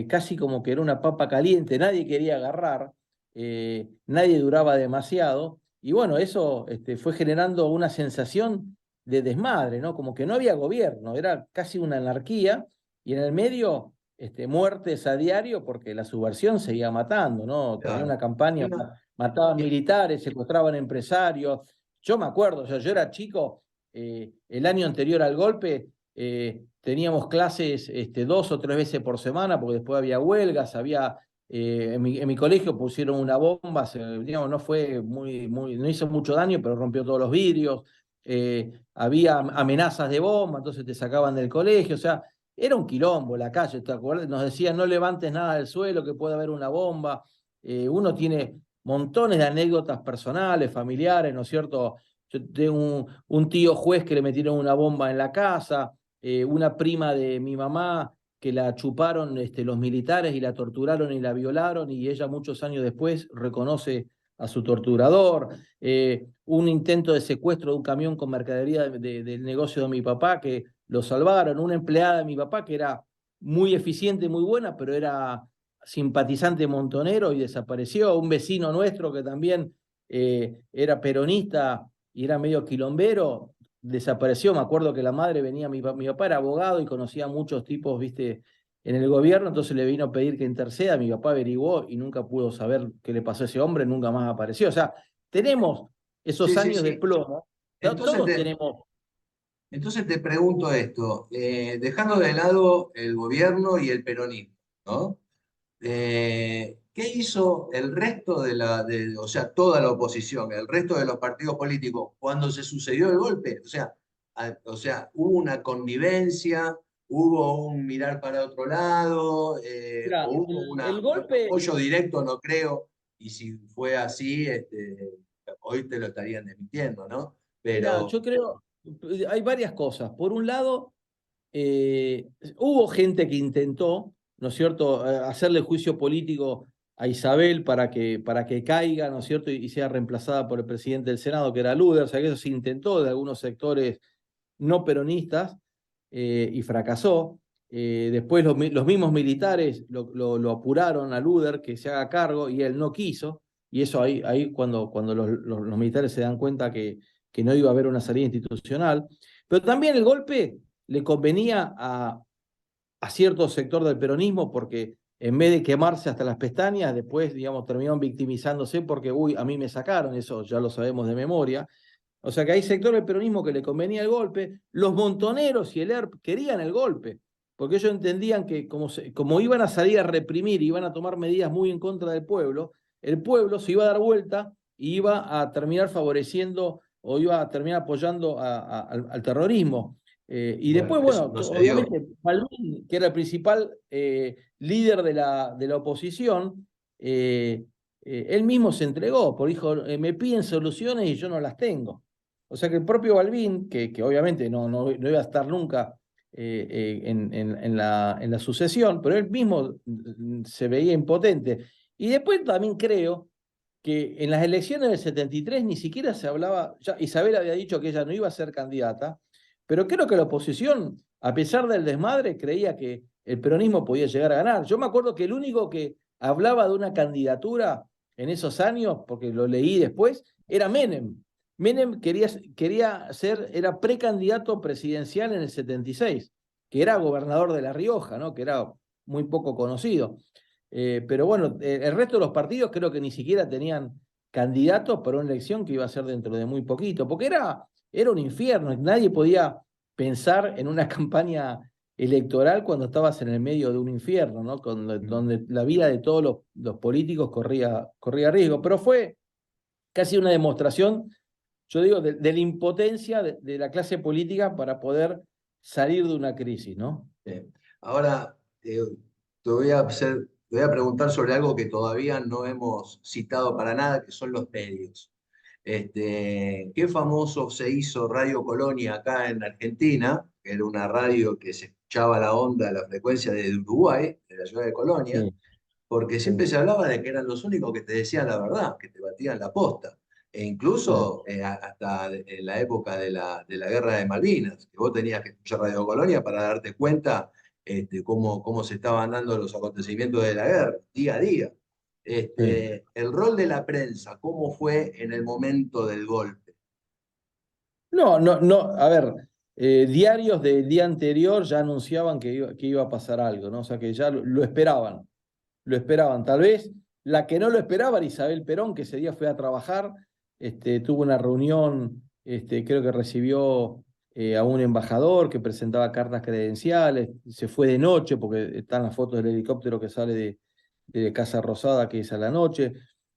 casi como que era una papa caliente, nadie quería agarrar, nadie duraba demasiado, y bueno, eso fue generando una sensación de desmadre, ¿no? Como que no había gobierno, era casi una anarquía, y en el medio muertes a diario porque la subversión seguía matando, ¿no? Tenía Claro. una campaña, mataban militares, secuestraban empresarios. Yo me acuerdo, o sea, yo era chico, el año anterior al golpe teníamos clases 2 o 3 veces por semana porque después había huelgas, en mi colegio pusieron una bomba, digamos, no fue no hizo mucho daño, pero rompió todos los vidrios. Había amenazas de bomba, entonces te sacaban del colegio, o sea, era un quilombo la calle, ¿te acuerdas? Nos decían no levantes nada del suelo, que puede haber una bomba. Uno tiene montones de anécdotas personales, familiares, ¿no es cierto? Yo tengo un tío juez que le metieron una bomba en la casa, una prima de mi mamá que la chuparon los militares y la torturaron y la violaron, y ella muchos años después reconoce a su torturador. Un intento de secuestro de un camión con mercadería del negocio de mi papá que lo salvaron. Una empleada de mi papá que era muy eficiente, muy buena, pero era simpatizante montonero y desapareció. Un vecino nuestro que también era peronista y era medio quilombero, desapareció. Me acuerdo que la madre venía, mi papá era abogado y conocía a muchos tipos, viste, en el gobierno, entonces le vino a pedir que interceda, mi papá averiguó y nunca pudo saber qué le pasó a ese hombre, nunca más apareció. O sea, tenemos esos Sí, sí, años de sí. plomo, Entonces todos te, tenemos. entonces te pregunto esto, dejando de lado el gobierno y el peronismo, ¿no? ¿Qué hizo el resto o sea, toda la oposición, el resto de los partidos políticos cuando se sucedió el golpe? O sea, hubo una connivencia, hubo un mirar para otro lado, Mira, o hubo el un golpe, apoyo directo, no creo, y si fue así, hoy te lo estarían desmintiendo, ¿no? mira, Pero, yo creo, hay varias cosas. Por un lado, hubo gente que intentó, ¿no es cierto?, hacerle juicio político a Isabel para que caiga, ¿no es cierto?, y sea reemplazada por el presidente del Senado, que era Luder. O sea, que eso se intentó de algunos sectores no peronistas y fracasó. Después los mismos militares lo apuraron a Luder que se haga cargo y él no quiso. Y eso ahí cuando los militares se dan cuenta que no iba a haber una salida institucional. Pero también el golpe le convenía a cierto sector del peronismo porque en vez de quemarse hasta las pestañas, después, digamos, terminaron victimizándose porque, uy, a mí me sacaron, eso ya lo sabemos de memoria. O sea que hay sectores del peronismo que le convenía el golpe, los montoneros y el ERP querían el golpe, porque ellos entendían que como iban a salir a reprimir, iban a tomar medidas muy en contra del pueblo, el pueblo se iba a dar vuelta y iba a terminar favoreciendo o iba a terminar apoyando al terrorismo. Y bueno, después, eso bueno, no se dio. obviamente Malvin, que era el principal líder de la oposición, él mismo se entregó, porque dijo, me piden soluciones y yo no las tengo. O sea que el propio Balbín, que obviamente no iba a estar nunca en la sucesión, pero él mismo se veía impotente. Y después también creo que en las elecciones del 73 ni siquiera se hablaba, ya Isabel había dicho que ella no iba a ser candidata, pero creo que la oposición, a pesar del desmadre, creía que el peronismo podía llegar a ganar. Yo me acuerdo que el único que hablaba de una candidatura en esos años, porque lo leí después, era Menem. Menem era precandidato presidencial en el 76, que era gobernador de La Rioja, ¿no? Que era muy poco conocido. Pero bueno, el resto de los partidos creo que ni siquiera tenían candidatos para una elección que iba a ser dentro de muy poquito, porque era un infierno, nadie podía pensar en una campaña electoral cuando estabas en el medio de un infierno, ¿no? Donde la vida de todos los políticos corría riesgo, pero fue casi una demostración, yo digo, de la impotencia de la clase política para poder salir de una crisis, ¿no? Ahora, te voy a preguntar sobre algo que todavía no hemos citado para nada, que son los medios. ¿Qué famoso se hizo Radio Colonia acá en Argentina? Que era una radio que se escuchaba la onda, la frecuencia de Uruguay, de la ciudad de Colonia, Sí, porque siempre sí, se hablaba de que eran los únicos que te decían la verdad, que te batían la posta. E sí. incluso hasta en la época de la guerra de Malvinas, que vos tenías que escuchar Radio Colonia para darte cuenta cómo se estaban dando los acontecimientos de la guerra, día a día. Sí. El rol de la prensa, ¿cómo fue en el momento del golpe? No, no, no, a ver, diarios del día anterior ya anunciaban que iba a pasar algo, ¿no? O sea que ya lo esperaban, lo esperaban. Tal vez la que no lo esperaba era Isabel Perón, que ese día fue a trabajar, tuvo una reunión, creo que recibió a un embajador que presentaba cartas credenciales, se fue de noche porque están las fotos del helicóptero que sale de Casa Rosada, que es a la noche,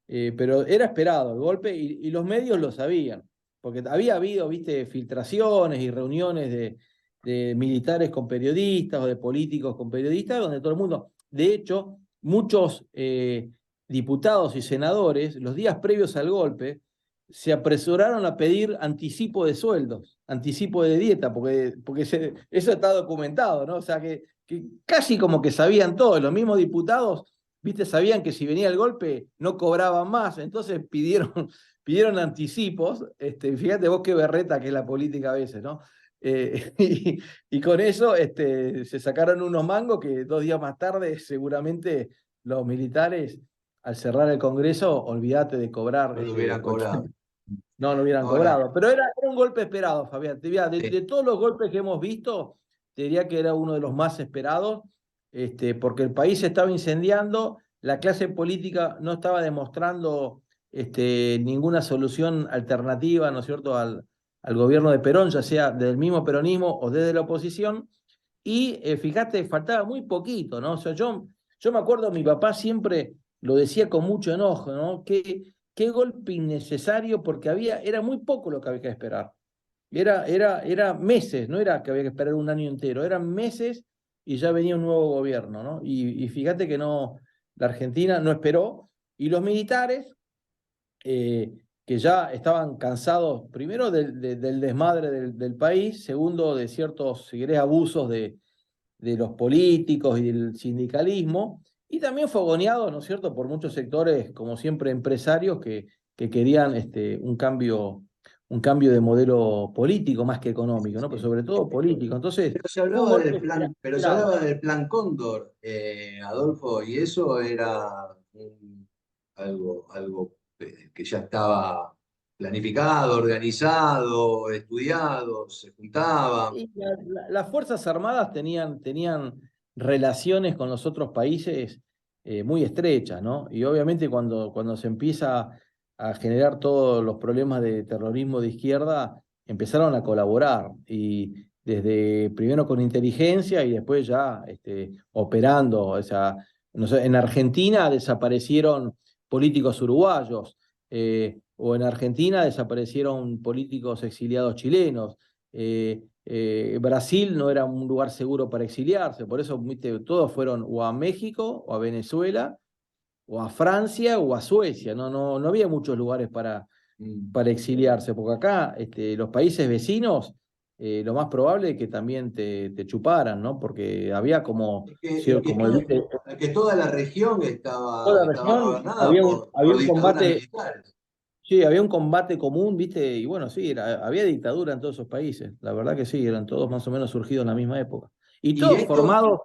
pero era esperado el golpe y los medios lo sabían porque había habido, viste, filtraciones y reuniones de militares con periodistas o de políticos con periodistas, donde todo el mundo, de hecho, muchos diputados y senadores, los días previos al golpe, se apresuraron a pedir anticipo de sueldos, anticipo de dieta, porque eso está documentado, ¿no? O sea, que casi como que sabían todo, los mismos diputados, viste, sabían que si venía el golpe no cobraban más, entonces pidieron anticipos, fíjate vos qué berreta que es la política a veces, ¿no? Y con eso se sacaron unos mangos que 2 días más tarde seguramente los militares, al cerrar el Congreso, olvídate de cobrar No lo hubieran cobrado. no lo hubieran Ahora, cobrado. Pero era un golpe esperado, Fabián. Te diría, eh, de todos los golpes que hemos visto, te diría que era uno de los más esperados, porque el país se estaba incendiando, la clase política no estaba demostrando ninguna solución alternativa, ¿no es cierto?, al gobierno de Perón, ya sea del mismo peronismo o desde la oposición. Y fíjate, faltaba muy poquito, ¿no? O sea, yo me acuerdo, mi papá siempre lo decía con mucho enojo, ¿no? Qué golpe innecesario, porque era muy poco lo que había que esperar. Era meses, no era que había que esperar un año entero, eran meses y ya venía un nuevo gobierno, ¿no? Y fíjate que no, la Argentina no esperó, y los militares, que ya estaban cansados, primero del desmadre del país, segundo de ciertos, si querés, abusos de los políticos y del sindicalismo, y también fogoneado, ¿no es cierto?, por muchos sectores, como siempre, empresarios que querían un cambio de modelo político más que económico, ¿no? Pero sí. sobre todo político. Entonces, Pero se fue un hablaba golpe del plan, pero se esperado. hablaba del plan Cóndor, Adolfo, y eso era algo que ya estaba planificado, organizado, estudiado, se juntaban. Y las Fuerzas Armadas tenían relaciones con los otros países muy estrechas, ¿no? Y obviamente cuando se empieza a generar todos los problemas de terrorismo de izquierda, empezaron a colaborar. Y desde primero con inteligencia y después ya operando. O sea, no sé, en Argentina desaparecieron políticos uruguayos, o en Argentina desaparecieron políticos exiliados chilenos. Brasil no era un lugar seguro para exiliarse, por eso, ¿viste?, todos fueron o a México, o a Venezuela, o a Francia, o a Suecia. No había muchos lugares Mm. para exiliarse, porque acá los países vecinos, lo más probable es que también te chuparan, ¿no? Porque había como, como Es que toda la región toda la estaba región, gobernada había por un dictaduras combate. militares. Sí, había un combate común, ¿viste? Y bueno, sí, había dictadura en todos esos países. La verdad que sí, eran todos más o menos surgidos en la misma época. Y Y todos esto, formados,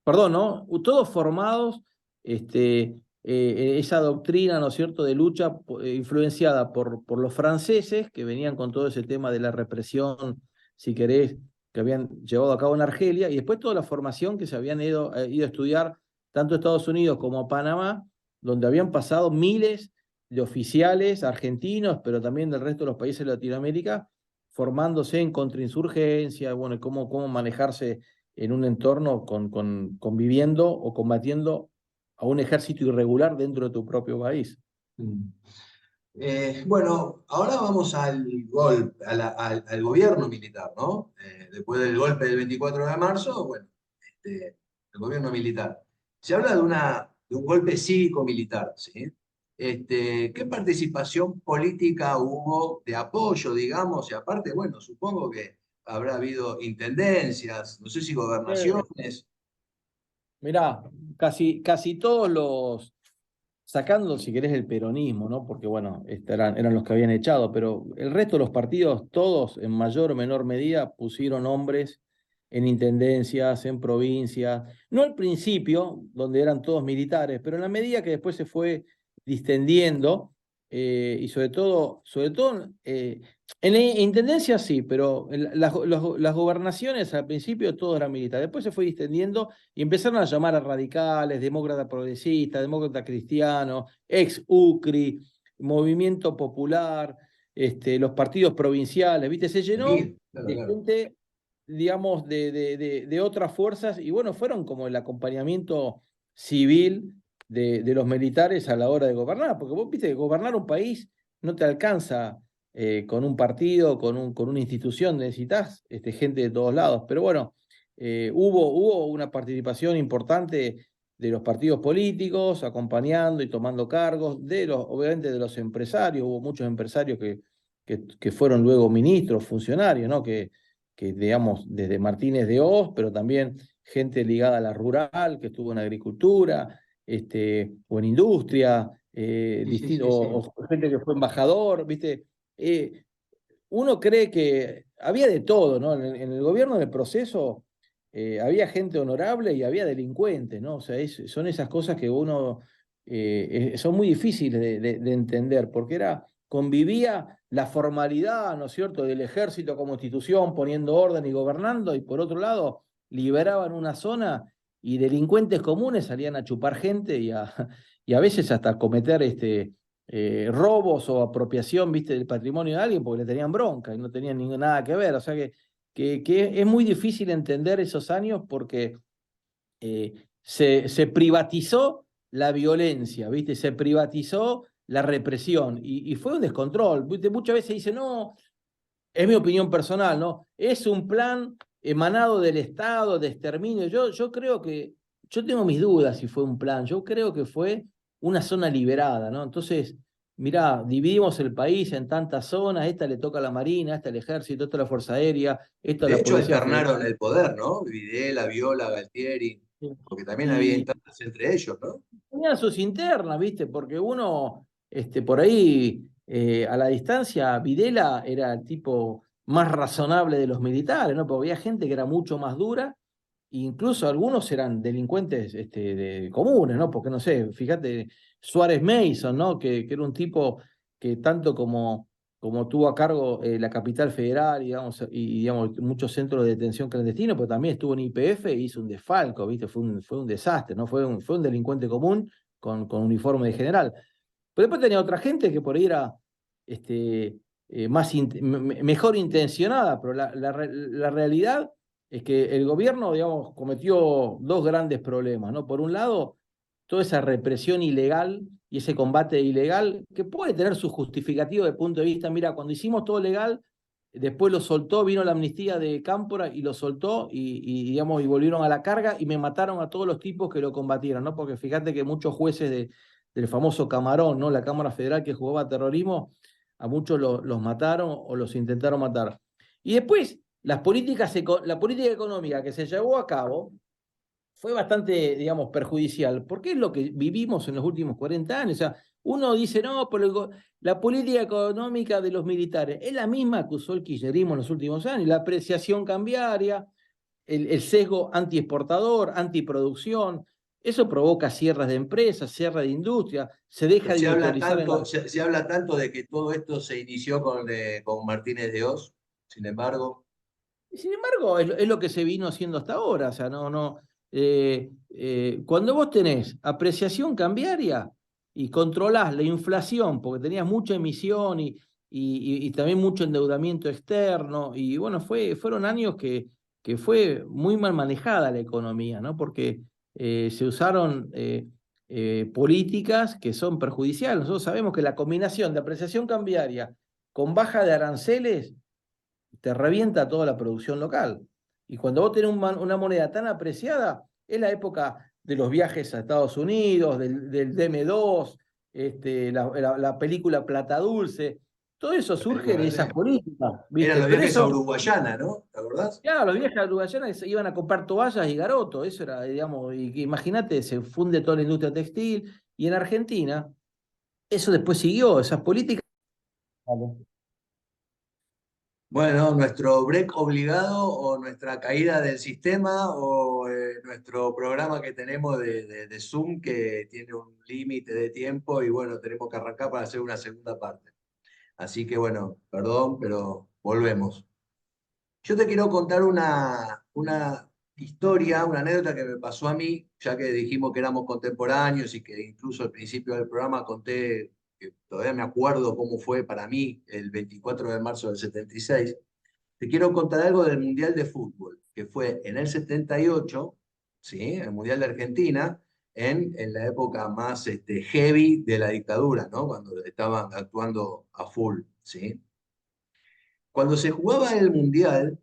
perdón, ¿no? Todos formados, esa doctrina, ¿no es cierto?, de lucha influenciada por los franceses, que venían con todo ese tema de la represión, si querés, que habían llevado a cabo en Argelia, y después toda la formación que se habían ido a estudiar tanto a Estados Unidos como a Panamá, donde habían pasado miles de oficiales argentinos, pero también del resto de los países de Latinoamérica, formándose en contrainsurgencia, bueno, cómo manejarse en un entorno conviviendo o combatiendo a un ejército irregular dentro de tu propio país. mm, Bueno, ahora vamos al gobierno militar, ¿no? Después del golpe del 24 de marzo, bueno, el gobierno militar. Se habla de un golpe cívico-militar, ¿sí? ¿Qué participación política hubo de apoyo, digamos? Y aparte, bueno, supongo que habrá habido intendencias, no sé si gobernaciones. Mirá, casi todos los, sacando si querés el peronismo, ¿no? Porque bueno, eran los que habían echado, pero el resto de los partidos, todos en mayor o menor medida, pusieron hombres en intendencias, en provincias, no al principio, donde eran todos militares, pero en la medida que después se fue distendiendo, y sobre todo en la intendencia sí, pero en las gobernaciones al principio todos eran militares, después se fue distendiendo y empezaron a llamar a radicales, demócratas progresistas, demócratas cristianos, ex-UCRI, Movimiento Popular, los partidos provinciales, ¿viste? Se llenó Sí, claro, de claro. gente, digamos, de otras fuerzas, y bueno, fueron como el acompañamiento civil de los militares a la hora de gobernar, porque vos viste que gobernar un país no te alcanza con un partido, con una institución, necesitas gente de todos lados, pero bueno, hubo una participación importante de los partidos políticos, acompañando y tomando cargos, obviamente de los empresarios, hubo muchos empresarios que fueron luego ministros, funcionarios, ¿no? Que digamos, desde Martínez de Hoz, pero también gente ligada a la rural, que estuvo en agricultura, o en industria, Sí, sí, sí, sí. o gente que fue embajador, ¿viste? Eh, Uno cree que había de todo, ¿no? En el gobierno del proceso había gente honorable y había delincuentes, ¿no? O sea, son esas cosas que uno son muy difíciles de entender, porque convivía la formalidad, ¿no es cierto?, del ejército como institución, poniendo orden y gobernando, y por otro lado, liberaban una zona y delincuentes comunes salían a chupar gente y a veces hasta cometer robos o apropiación, viste, del patrimonio de alguien porque le tenían bronca y no tenían nada que ver. O sea que es muy difícil entender esos años porque se privatizó la violencia, ¿viste? Se privatizó la represión y fue un descontrol. ¿Viste? Muchas veces dice, no, es mi opinión personal, ¿no? Es un plan emanado del Estado de exterminio. Yo creo que, yo tengo mis dudas si fue un plan, yo creo que fue una zona liberada, ¿no? Entonces, mirá, dividimos el país en tantas zonas, esta le toca a la Marina, esta al Ejército, esta a la Fuerza Aérea, esta a De la hecho, Policía Federal. alternaron el poder, ¿no? Videla, Viola, Galtieri, porque también había Y internas entre ellos, ¿no? tenían sus internas, ¿viste? Porque uno, por ahí, a la distancia, Videla era el tipo más razonable de los militares, ¿no? Porque había gente que era mucho más dura, e incluso algunos eran delincuentes comunes, ¿no? Porque no sé, fíjate, Suárez Mason, ¿no? Que era un tipo que tanto como tuvo a cargo la capital federal, digamos, muchos centros de detención clandestinos, pero también estuvo en YPF e hizo un desfalco, ¿viste? Fue un desastre, ¿no? Fue un delincuente común con uniforme de general. Pero después tenía otra gente que por ahí era mejor intencionada, pero la realidad es que el gobierno, digamos, cometió dos grandes problemas, ¿no? Por un lado, toda esa represión ilegal y ese combate ilegal, que puede tener su justificativo desde el punto de vista, mira, cuando hicimos todo legal, después lo soltó, vino la amnistía de Cámpora y lo soltó digamos, y volvieron a la carga y me mataron a todos los tipos que lo combatieron, ¿no? Porque fíjate que muchos jueces del famoso Camarón, ¿no? La Cámara Federal que jugaba terrorismo, a muchos los mataron o los intentaron matar. Y después, la política económica que se llevó a cabo fue bastante, digamos, perjudicial, porque es lo que vivimos en los últimos 40 años. O sea, uno dice, no, pero la política económica de los militares es la misma que usó el kirchnerismo en los últimos años, la apreciación cambiaria, el sesgo antiexportador, antiproducción, eso provoca cierres de empresas, cierre de industria, se deja de industrializar en la... Se habla tanto de que todo esto se inició con Martínez de Oz, sin embargo, Sin embargo, es lo que se vino haciendo hasta ahora. O sea, no. Cuando vos tenés apreciación cambiaria y controlás la inflación, porque tenías mucha emisión y también mucho endeudamiento externo, y bueno, fueron años que fue muy mal manejada la economía, ¿no? Porque se usaron políticas que son perjudiciales. Nosotros sabemos que la combinación de apreciación cambiaria con baja de aranceles te revienta toda la producción local. Y cuando vos tenés una moneda tan apreciada, es la época de los viajes a Estados Unidos, del DM2, la película Plata Dulce, todo eso surge de esas políticas, ¿viste? Eran los Pero viajes a eso, Uruguayana, ¿no? ¿Te acordás? claro, los viajes a Uruguayana se iban a comprar toallas y garoto, eso era, digamos, y imagínate, se funde toda la industria textil, y en Argentina, eso después siguió, esas políticas. Vale. Bueno, nuestro break obligado o nuestra caída del sistema o nuestro programa que tenemos de Zoom que tiene un límite de tiempo y bueno, tenemos que arrancar para hacer una segunda parte. Así que bueno, perdón, pero volvemos. Yo te quiero contar una historia, una anécdota que me pasó a mí, ya que dijimos que éramos contemporáneos y que incluso al principio del programa conté que todavía me acuerdo cómo fue para mí el 24 de marzo del 76. Te quiero contar algo del Mundial de Fútbol, que fue en el 78, ¿sí? El Mundial de Argentina, en la época más heavy de la dictadura, ¿no? Cuando estaban actuando a full, ¿sí? Cuando se jugaba el Mundial,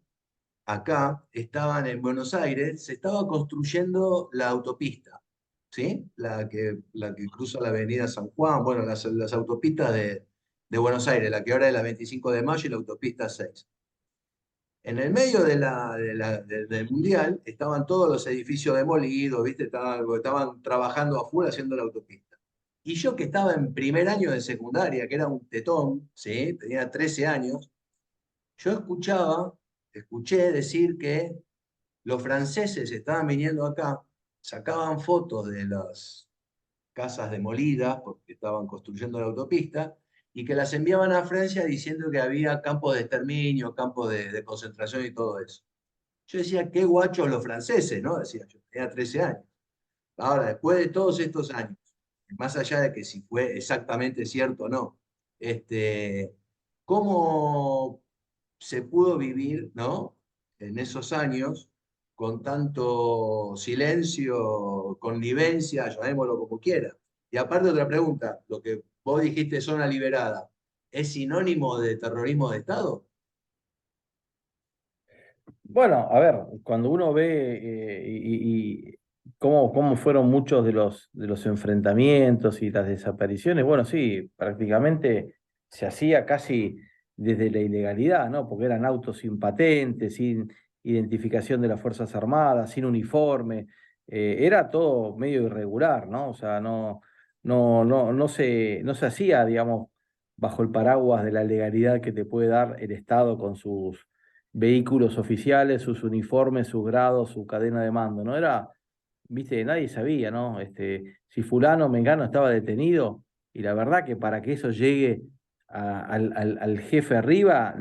acá estaban en Buenos Aires, se estaba construyendo la autopista, ¿sí? La que cruza la avenida San Juan, bueno, las autopistas de Buenos Aires, la que ahora es la 25 de mayo y la autopista 6. En el medio del Mundial estaban todos los edificios demolidos, ¿viste? Estaban trabajando a full haciendo la autopista. Y yo que estaba en primer año de secundaria, que era un tetón, ¿sí? Tenía 13 años, yo escuché decir que los franceses estaban viniendo acá, sacaban fotos de las casas demolidas porque estaban construyendo la autopista y que las enviaban a Francia diciendo que había campos de exterminio, campos de concentración y todo eso. Yo decía, qué guachos los franceses, ¿no? Decía yo, tenía 13 años. Ahora, después de todos estos años, más allá de que si fue exactamente cierto o no, ¿cómo se pudo vivir, ¿no? En esos años, con tanto silencio, connivencia, llamémoslo como quiera. Y aparte otra pregunta, lo que vos dijiste zona liberada, ¿es sinónimo de terrorismo de Estado? Bueno, a ver, cuando uno ve cómo fueron muchos de los enfrentamientos y las desapariciones, bueno, sí, prácticamente se hacía casi desde la ilegalidad, ¿no? Porque eran autos sin patente, sin identificación de las Fuerzas Armadas, sin uniforme, era todo medio irregular, ¿no? O sea, no se hacía, digamos, bajo el paraguas de la legalidad que te puede dar el Estado con sus vehículos oficiales, sus uniformes, sus grados, su cadena de mando, ¿no? Era, viste, nadie sabía, ¿no? Si fulano, mengano estaba detenido, y la verdad que para que eso llegue al jefe arriba,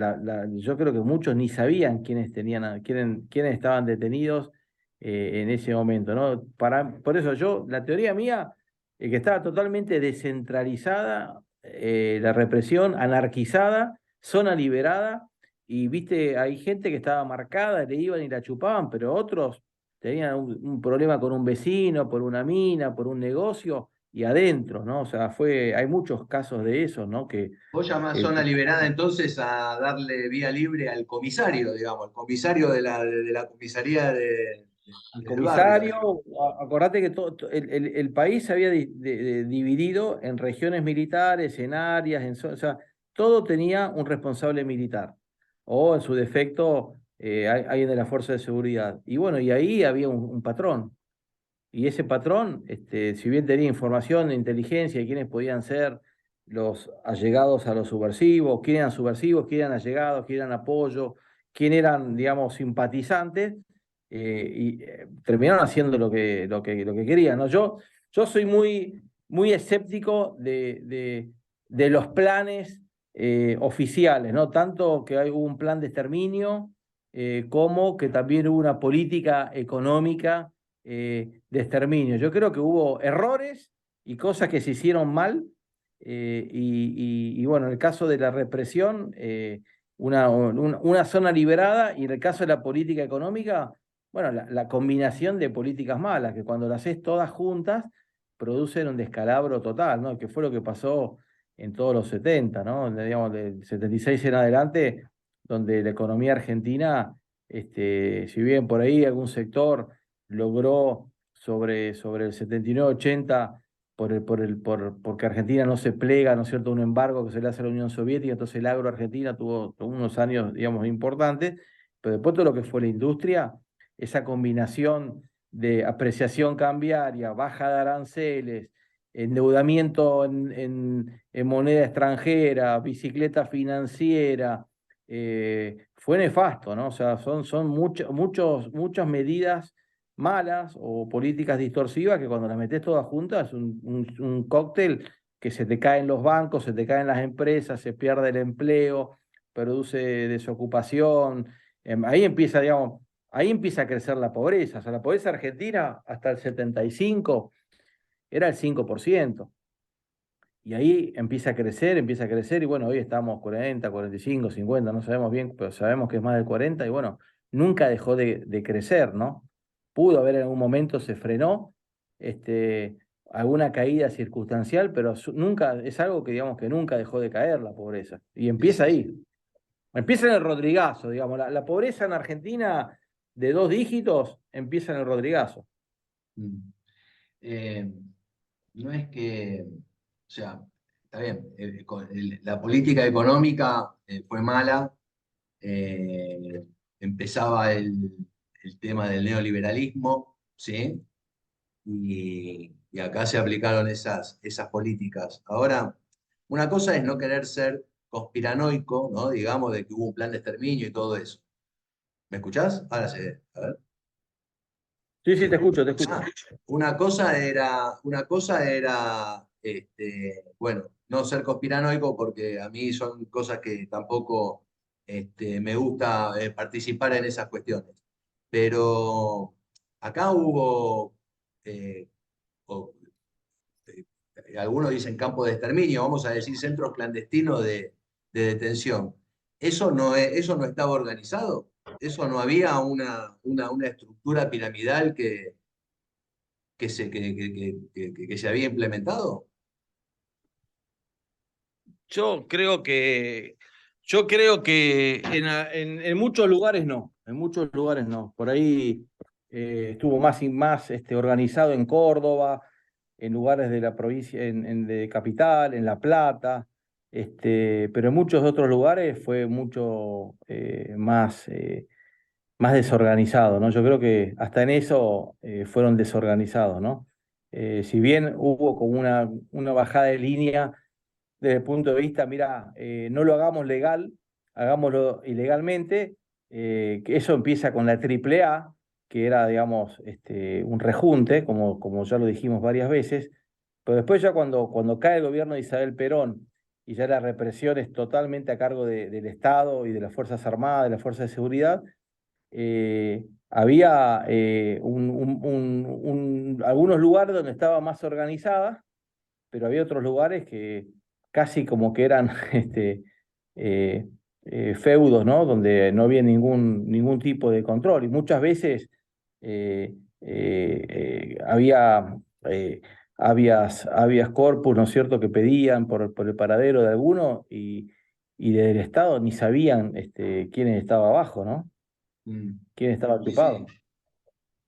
yo creo que muchos ni sabían quiénes estaban detenidos en ese momento, ¿no? Por eso la teoría mía, que estaba totalmente descentralizada, la represión, anarquizada, zona liberada, y viste, hay gente que estaba marcada, le iban y la chupaban, pero otros tenían un problema con un vecino, por una mina, por un negocio, y adentro, ¿no? O sea, hay muchos casos de esos, ¿no? Vos llamás zona liberada entonces a darle vía libre al comisario, digamos, al comisario de la comisaría Al del barrio, comisario, digamos. acordate que el país se había dividido en regiones militares, en áreas, o sea, todo tenía un responsable militar, o en su defecto, alguien de la fuerza de seguridad. Y bueno, y ahí había un patrón. Y ese patrón, si bien tenía información de inteligencia de quiénes podían ser los allegados a los subversivos, quién eran subversivos, quién eran allegados, quién eran apoyo, quién eran, digamos, simpatizantes, terminaron haciendo lo que querían, ¿no? Yo soy muy escéptico de los planes oficiales, ¿no? Tanto que hubo un plan de exterminio, como que también hubo una política económica de exterminio. Yo creo que hubo errores y cosas que se hicieron mal, y bueno, en el caso de la represión, una zona liberada, y en el caso de la política económica, bueno, la combinación de políticas malas, que cuando las haces todas juntas, producen un descalabro total, ¿no? Que fue lo que pasó en todos los 70, ¿no? Digamos, del 76 en adelante, donde la economía argentina, si bien por ahí algún sector logró sobre el 79-80, porque Argentina no se plega, ¿no es cierto?, a un embargo que se le hace a la Unión Soviética, entonces el agro argentina tuvo unos años, digamos, importantes, pero después todo lo que fue la industria, esa combinación de apreciación cambiaria, baja de aranceles, endeudamiento en moneda extranjera, bicicleta financiera, fue nefasto, ¿no? O sea, son muchas medidas malas o políticas distorsivas que cuando las metes todas juntas es un cóctel que se te caen los bancos, se te caen las empresas, se pierde el empleo, produce desocupación. Ahí empieza, digamos, ahí empieza a crecer la pobreza. O sea, la pobreza argentina hasta el 75 era el 5%. Y ahí empieza a crecer, y bueno, hoy estamos 40, 45, 50, no sabemos bien, pero sabemos que es más del 40, y bueno, nunca dejó de crecer, ¿no? Pudo haber en algún momento, se frenó, alguna caída circunstancial, pero nunca, es algo que digamos que nunca dejó de caer la pobreza. Y empieza ahí. Empieza en el Rodrigazo, digamos, la pobreza en Argentina de 2 dígitos empieza en el Rodrigazo. Eh, no es que, o sea, está bien, la política económica fue mala, eh, empezaba el tema del neoliberalismo, ¿sí? Y acá se aplicaron esas políticas. Ahora, una cosa es no querer ser conspiranoico, ¿no? Digamos, de que hubo un plan de exterminio y todo eso. ¿Me escuchás? Ahora sí, a ver. Sí, sí, te escucho, te escucho. Una cosa era bueno, no ser conspiranoico porque a mí son cosas que tampoco me gusta participar en esas cuestiones. Pero acá hubo, eh, o- algunos dicen campos de exterminio, vamos a decir centros clandestinos de detención. Eso no estaba organizado. Eso no había una estructura piramidal que se había implementado. Yo creo que en muchos lugares no, en muchos lugares no. Por ahí estuvo más organizado en Córdoba, en lugares de la provincia, de Capital, en La Plata, pero en muchos otros lugares fue mucho más desorganizado, ¿no? Yo creo que hasta en eso fueron desorganizados, ¿no? Si bien hubo como una bajada de línea desde el punto de vista, mira, no lo hagamos legal, hagámoslo ilegalmente, que eso empieza con la AAA, que era, digamos, un rejunte, como ya lo dijimos varias veces, pero después ya cuando cae el gobierno de Isabel Perón y ya la represión es totalmente a cargo del Estado y de las Fuerzas Armadas, de las Fuerzas de Seguridad, había algunos lugares donde estaba más organizada, pero había otros lugares que casi como que eran eh, feudos, ¿no? Donde no había ningún tipo de control. Y muchas veces había habeas corpus, ¿no es cierto?, que pedían por el paradero de alguno y desde el Estado ni sabían quién estaba abajo, ¿no? Quién estaba Sí, sí. ocupado.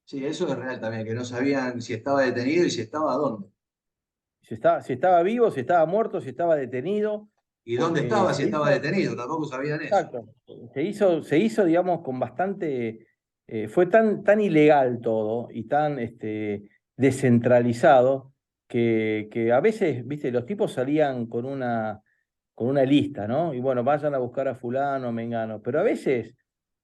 Sí, eso es real también, que no sabían si estaba detenido y si estaba dónde. Si estaba vivo, si estaba muerto, si estaba detenido, Y dónde porque estaba si se estaba hizo. detenido, tampoco sabían eso. Exacto. Se hizo, digamos, con bastante. Fue tan ilegal todo y tan descentralizado que a veces, viste, los tipos salían con una lista, ¿no? Y bueno, vayan a buscar a fulano, mengano. Pero a veces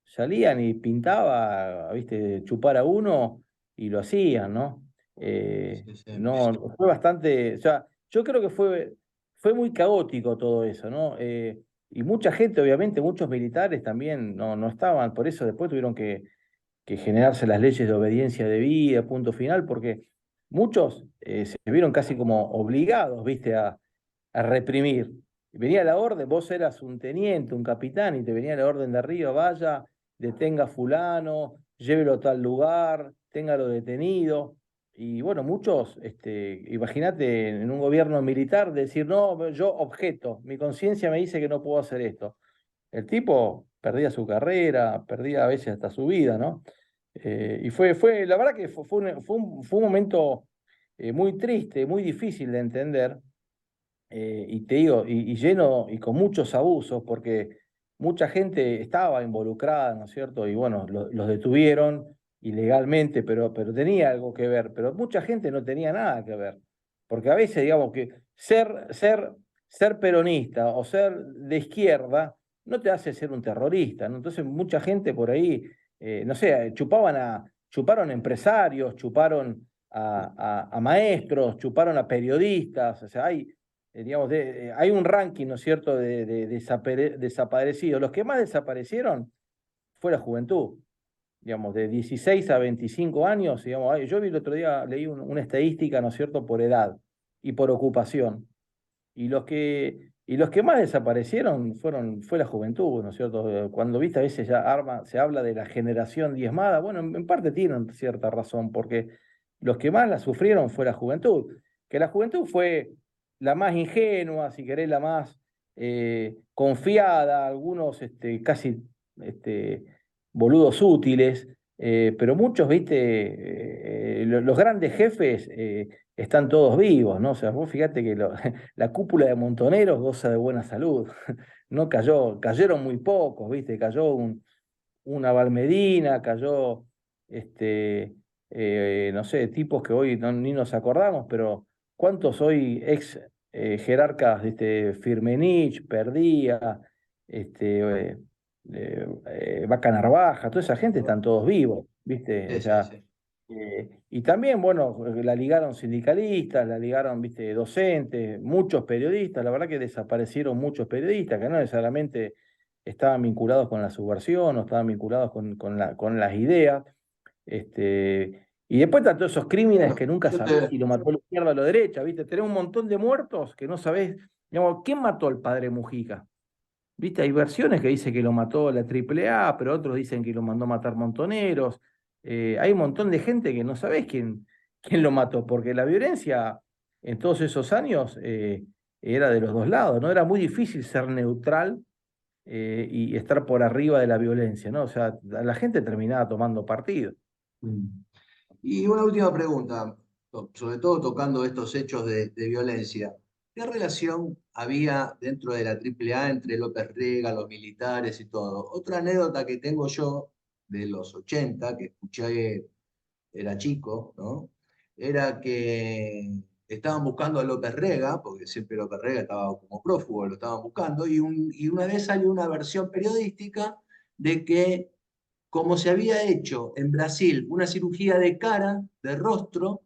salían y pintaba, viste, chupar a uno y lo hacían, ¿no? Sí, sí. No, fue bastante. O sea, yo creo que fue muy caótico todo eso, ¿no? Y mucha gente, obviamente, muchos militares también no estaban, por eso después tuvieron que generarse las leyes de obediencia debida, punto final, porque muchos se vieron casi como obligados, viste, a reprimir. Venía la orden, vos eras un teniente, un capitán, y te venía la orden de arriba, vaya, detenga a fulano, llévelo a tal lugar, téngalo detenido. Y bueno, muchos, imagínate en un gobierno militar decir, no, yo objeto, mi conciencia me dice que no puedo hacer esto. El tipo perdía su carrera, perdía a veces hasta su vida, ¿no? Y la verdad que fue un momento muy triste, muy difícil de entender, y te digo, y lleno y con muchos abusos, porque mucha gente estaba involucrada, ¿no es cierto? Y bueno, los detuvieron ilegalmente, pero tenía algo que ver, pero mucha gente no tenía nada que ver, porque a veces, digamos que ser peronista o ser de izquierda no te hace ser un terrorista, ¿no? Entonces mucha gente por ahí, no sé, chuparon empresarios, chuparon a maestros, chuparon a periodistas, o sea, digamos, hay un ranking, ¿no es cierto?, de desaparecidos. Los que más desaparecieron fue la juventud, digamos, de 16 a 25 años, digamos, yo vi el otro día, leí una estadística, ¿no es cierto?, por edad y por ocupación. Y los que más desaparecieron fue la juventud, ¿no es cierto? Cuando viste a veces se habla de la generación diezmada, bueno, en parte tienen cierta razón, porque los que más la sufrieron fue la juventud, que la juventud fue la más ingenua, si querés, la más confiada, algunos casi boludos útiles, pero muchos, viste, los grandes jefes están todos vivos, ¿no? O sea, vos fíjate que la cúpula de Montoneros goza de buena salud. No cayeron muy pocos, ¿viste? Cayó una Valmedina, cayó, no sé, tipos que hoy ni nos acordamos, pero ¿cuántos hoy ex jerarcas, Firmenich, Perdía, Vaca Narvaja, toda esa gente están todos vivos, ¿viste? O Sí, sí, sea, sí. y también, bueno, la ligaron sindicalistas, la ligaron, viste, docentes, muchos periodistas, la verdad que desaparecieron muchos periodistas que no necesariamente estaban vinculados con la subversión o estaban vinculados con las ideas. Y después están todos esos crímenes Bueno, que nunca yo sabés te, si lo mató la izquierda o la derecha, ¿viste? Tenemos un montón de muertos que no sabés, digamos, ¿quién mató al padre Mujica? ¿Viste? Hay versiones que dicen que lo mató la AAA, pero otros dicen que lo mandó matar Montoneros. Hay un montón de gente que no sabés quién lo mató, porque la violencia en todos esos años era de los dos lados, ¿no? Era muy difícil ser neutral y estar por arriba de la violencia, ¿no? O sea, la gente terminaba tomando partido. Mm. Y una última pregunta, sobre todo tocando estos hechos de violencia. ¿Qué relación había dentro de la AAA entre López Rega, los militares y todo? Otra anécdota que tengo yo de los 80 que escuché, era chico, ¿no? Era que estaban buscando a López Rega, porque siempre López Rega estaba como prófugo, lo estaban buscando, y una vez salió una versión periodística de que como se había hecho en Brasil una cirugía de cara, de rostro,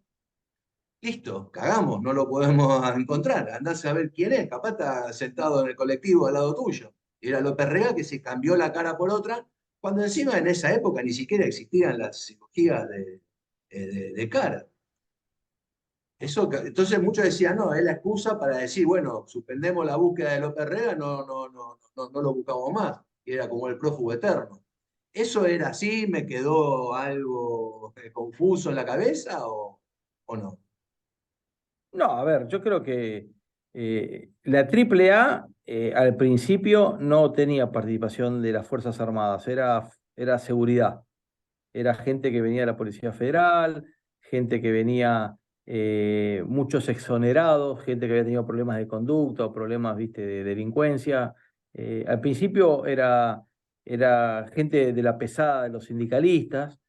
listo, cagamos, no lo podemos encontrar, andás a ver quién es, capaz está sentado en el colectivo al lado tuyo. Era López Rega que se cambió la cara por otra, cuando encima en esa época ni siquiera existían las cirugías de cara. Entonces muchos decían, no, es la excusa para decir, bueno, suspendemos la búsqueda de López Rega, no lo buscamos más. Y era como el prófugo eterno. ¿Eso era así? ¿Me quedó algo confuso en la cabeza o no? No, a ver, yo creo que la AAA al principio no tenía participación de las Fuerzas Armadas, era seguridad. Era gente que venía de la Policía Federal, gente que venía, muchos exonerados, gente que había tenido problemas de conducta o problemas, viste, de delincuencia. Al principio era gente de la pesada de los sindicalistas,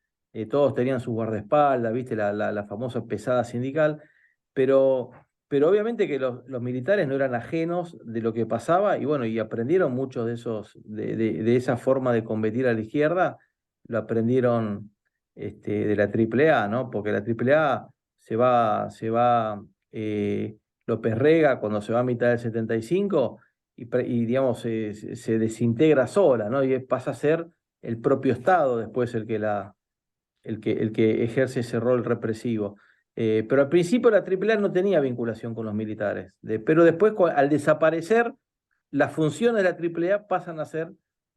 todos tenían su guardaespaldas, viste, la famosa pesada sindical, pero, pero obviamente que los militares no eran ajenos de lo que pasaba y bueno, y aprendieron muchos de de esa forma de combatir a la izquierda, lo aprendieron de la AAA, ¿no? Porque la AAA se va López Rega cuando se va a mitad del 75 y digamos, se desintegra sola, ¿no? Y pasa a ser el propio Estado después el que ejerce ese rol represivo. Pero al principio la AAA no tenía vinculación con los militares, pero después al desaparecer, las funciones de la AAA pasan a ser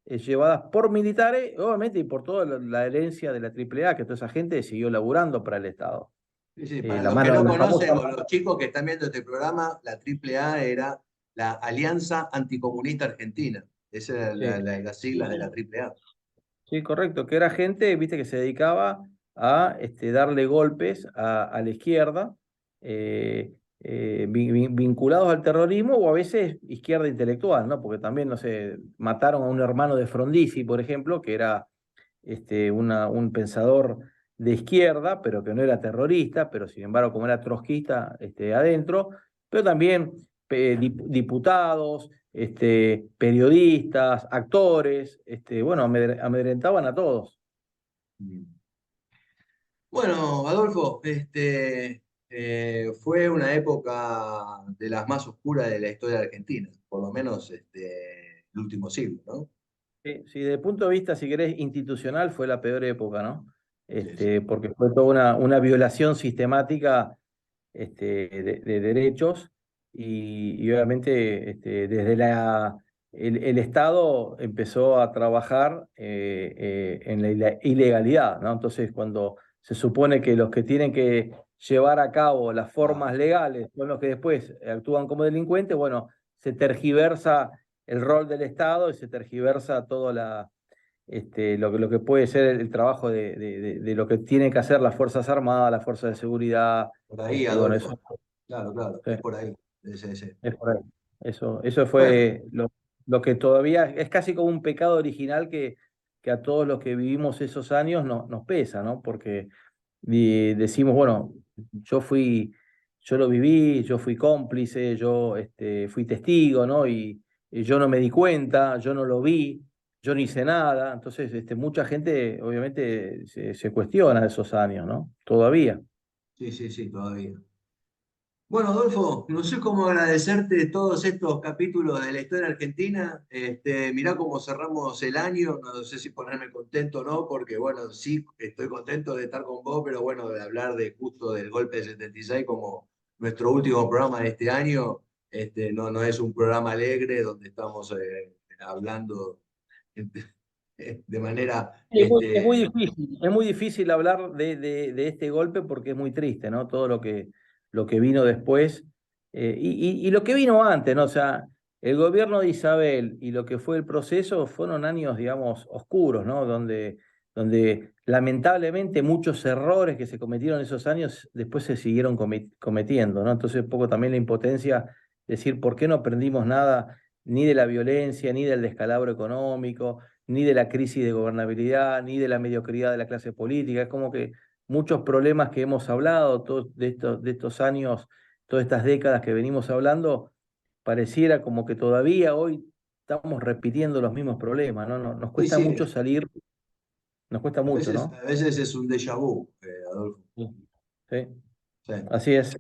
llevadas por militares, obviamente, y por toda la herencia de la AAA, que toda esa gente siguió laburando para el Estado. Sí, sí, para La los que mano, no la conocen, famosa. o los chicos que están viendo este programa, la AAA era la Alianza Anticomunista Argentina. Esas eran Sí. las siglas de la AAA. Sí, correcto, que era gente, viste, que se dedicaba a darle golpes a la izquierda, vinculados al terrorismo o a veces izquierda intelectual, ¿no? Porque también, no sé, mataron a un hermano de Frondizi, por ejemplo, que era un pensador de izquierda, pero que no era terrorista, pero sin embargo, como era trotskista adentro, pero también diputados, periodistas, actores, bueno, amedrentaban a todos. Bueno, Adolfo, fue una época de las más oscuras de la historia de Argentina, por lo menos el último siglo, ¿no? Sí, sí, desde el punto de vista, si querés, institucional, fue la peor época, ¿no? Sí, sí. Porque fue toda una violación sistemática de derechos y obviamente desde el Estado empezó a trabajar en la ilegalidad, ¿no? Entonces, cuando se supone que los que tienen que llevar a cabo las Ah, formas legales son los que después actúan como delincuentes, bueno, se tergiversa el rol del Estado y se tergiversa todo lo que puede ser el trabajo de lo que tienen que hacer las Fuerzas Armadas, las Fuerzas de Seguridad, por ahí, bueno, Adolfo. eso, Claro, claro, sí, es por ahí. Sí, sí. es por ahí. Eso Bueno, fue lo que todavía es casi como un pecado original que a todos los que vivimos esos años nos pesa, ¿no? Porque decimos, bueno, yo lo viví, yo fui cómplice, yo fui testigo, ¿no? Y yo no me di cuenta, yo no lo vi, yo no hice nada. Entonces, mucha gente obviamente se cuestiona esos años, ¿no? Todavía. sí, sí, sí, todavía. Bueno, Adolfo, no sé cómo agradecerte todos estos capítulos de la historia argentina. Mirá cómo cerramos el año, no sé si ponerme contento o no, porque bueno, sí, estoy contento de estar con vos, pero bueno, de hablar de justo del golpe del 76 como nuestro último programa de este año, no es un programa alegre donde estamos hablando de manera, Sí, es muy difícil hablar de este golpe porque es muy triste, ¿no? Todo lo que vino después y lo que vino antes, ¿no? O sea, el gobierno de Isabel y lo que fue el proceso fueron años, digamos, oscuros, ¿no? Donde lamentablemente muchos errores que se cometieron en esos años después se siguieron cometiendo, ¿no? Entonces, un poco también la impotencia, decir, ¿por qué no aprendimos nada ni de la violencia, ni del descalabro económico? Ni de la crisis de gobernabilidad, ni de la mediocridad de la clase política. Es como que muchos problemas que hemos hablado de estos años, todas estas décadas que venimos hablando, pareciera como que todavía hoy estamos repitiendo los mismos problemas, ¿no? Nos sí, cuesta sí, mucho salir, nos cuesta mucho, ¿no? a veces es un déjà vu, Adolfo. Sí, sí, Sí. así es.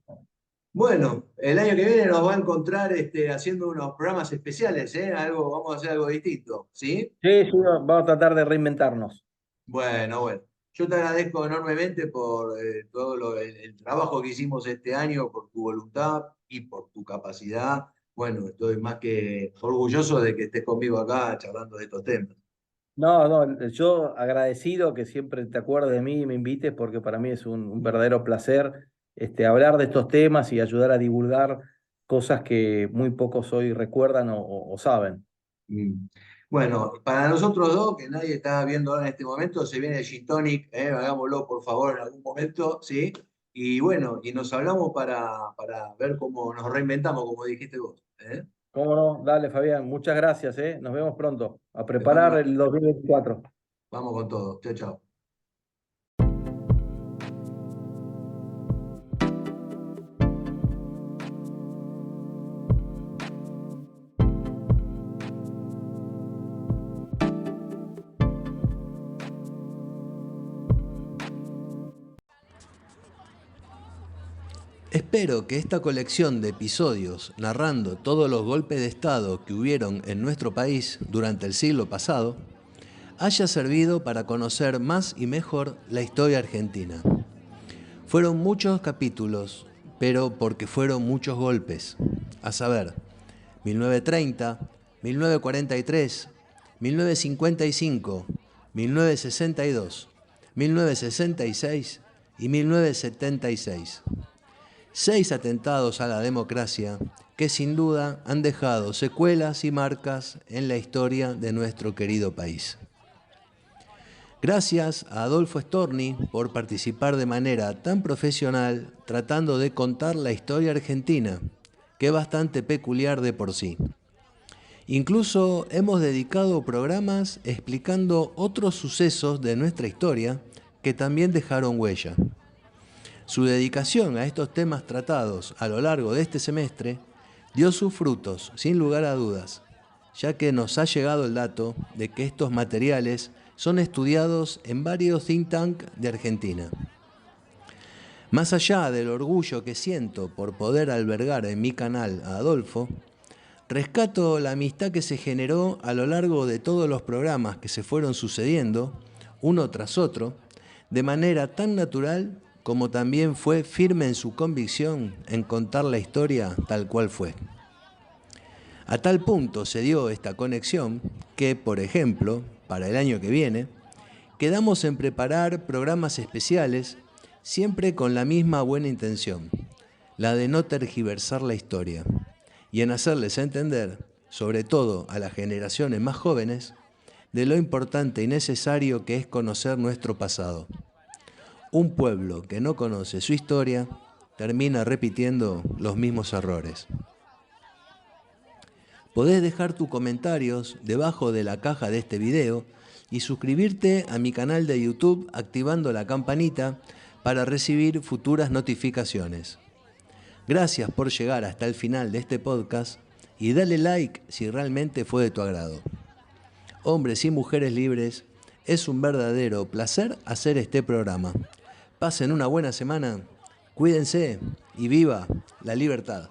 Bueno, el año que viene nos va a encontrar haciendo unos programas especiales, ¿eh? Vamos a hacer algo distinto, ¿sí? Sí, sí, vamos a tratar de reinventarnos. Bueno, bueno. Yo te agradezco enormemente por todo el trabajo que hicimos este año, por tu voluntad y por tu capacidad. Bueno, estoy más que orgulloso de que estés conmigo acá charlando de estos temas. No, no, yo agradecido que siempre te acuerdes de mí y me invites porque para mí es un verdadero placer hablar de estos temas y ayudar a divulgar cosas que muy pocos hoy recuerdan o saben. Mm. Bueno, para nosotros dos, que nadie está viendo ahora en este momento, se viene el Gin Tonic, hagámoslo por favor en algún momento, ¿sí? Y bueno, y nos hablamos para ver cómo nos reinventamos, como dijiste vos. ¿Cómo no? Dale, Fabián, muchas gracias, ¿eh? Nos vemos pronto. A Te mando preparar un- el 2024. Vamos con todo. Chao, chao. Espero que esta colección de episodios narrando todos los golpes de Estado que hubieron en nuestro país durante el siglo pasado haya servido para conocer más y mejor la historia argentina. Fueron muchos capítulos, pero porque fueron muchos golpes, a saber, 1930, 1943, 1955, 1962, 1966 y 1976. 6 atentados a la democracia que sin duda han dejado secuelas y marcas en la historia de nuestro querido país. Gracias a Adolfo Storni por participar de manera tan profesional tratando de contar la historia argentina, que es bastante peculiar de por sí. Incluso hemos dedicado programas explicando otros sucesos de nuestra historia que también dejaron huella. Su dedicación a estos temas tratados a lo largo de este semestre dio sus frutos, sin lugar a dudas, ya que nos ha llegado el dato de que estos materiales son estudiados en varios think tanks de Argentina. Más allá del orgullo que siento por poder albergar en mi canal a Adolfo, rescato la amistad que se generó a lo largo de todos los programas que se fueron sucediendo, uno tras otro, de manera tan natural como también fue firme en su convicción en contar la historia tal cual fue. A tal punto se dio esta conexión que, por ejemplo, para el año que viene, quedamos en preparar programas especiales siempre con la misma buena intención, la de no tergiversar la historia, y en hacerles entender, sobre todo a las generaciones más jóvenes, de lo importante y necesario que es conocer nuestro pasado. Un pueblo que no conoce su historia termina repitiendo los mismos errores. Podés dejar tus comentarios debajo de la caja de este video y suscribirte a mi canal de YouTube activando la campanita para recibir futuras notificaciones. Gracias por llegar hasta el final de este podcast y dale like si realmente fue de tu agrado. Hombres y mujeres libres, es un verdadero placer hacer este programa. Pasen una buena semana, cuídense y viva la libertad.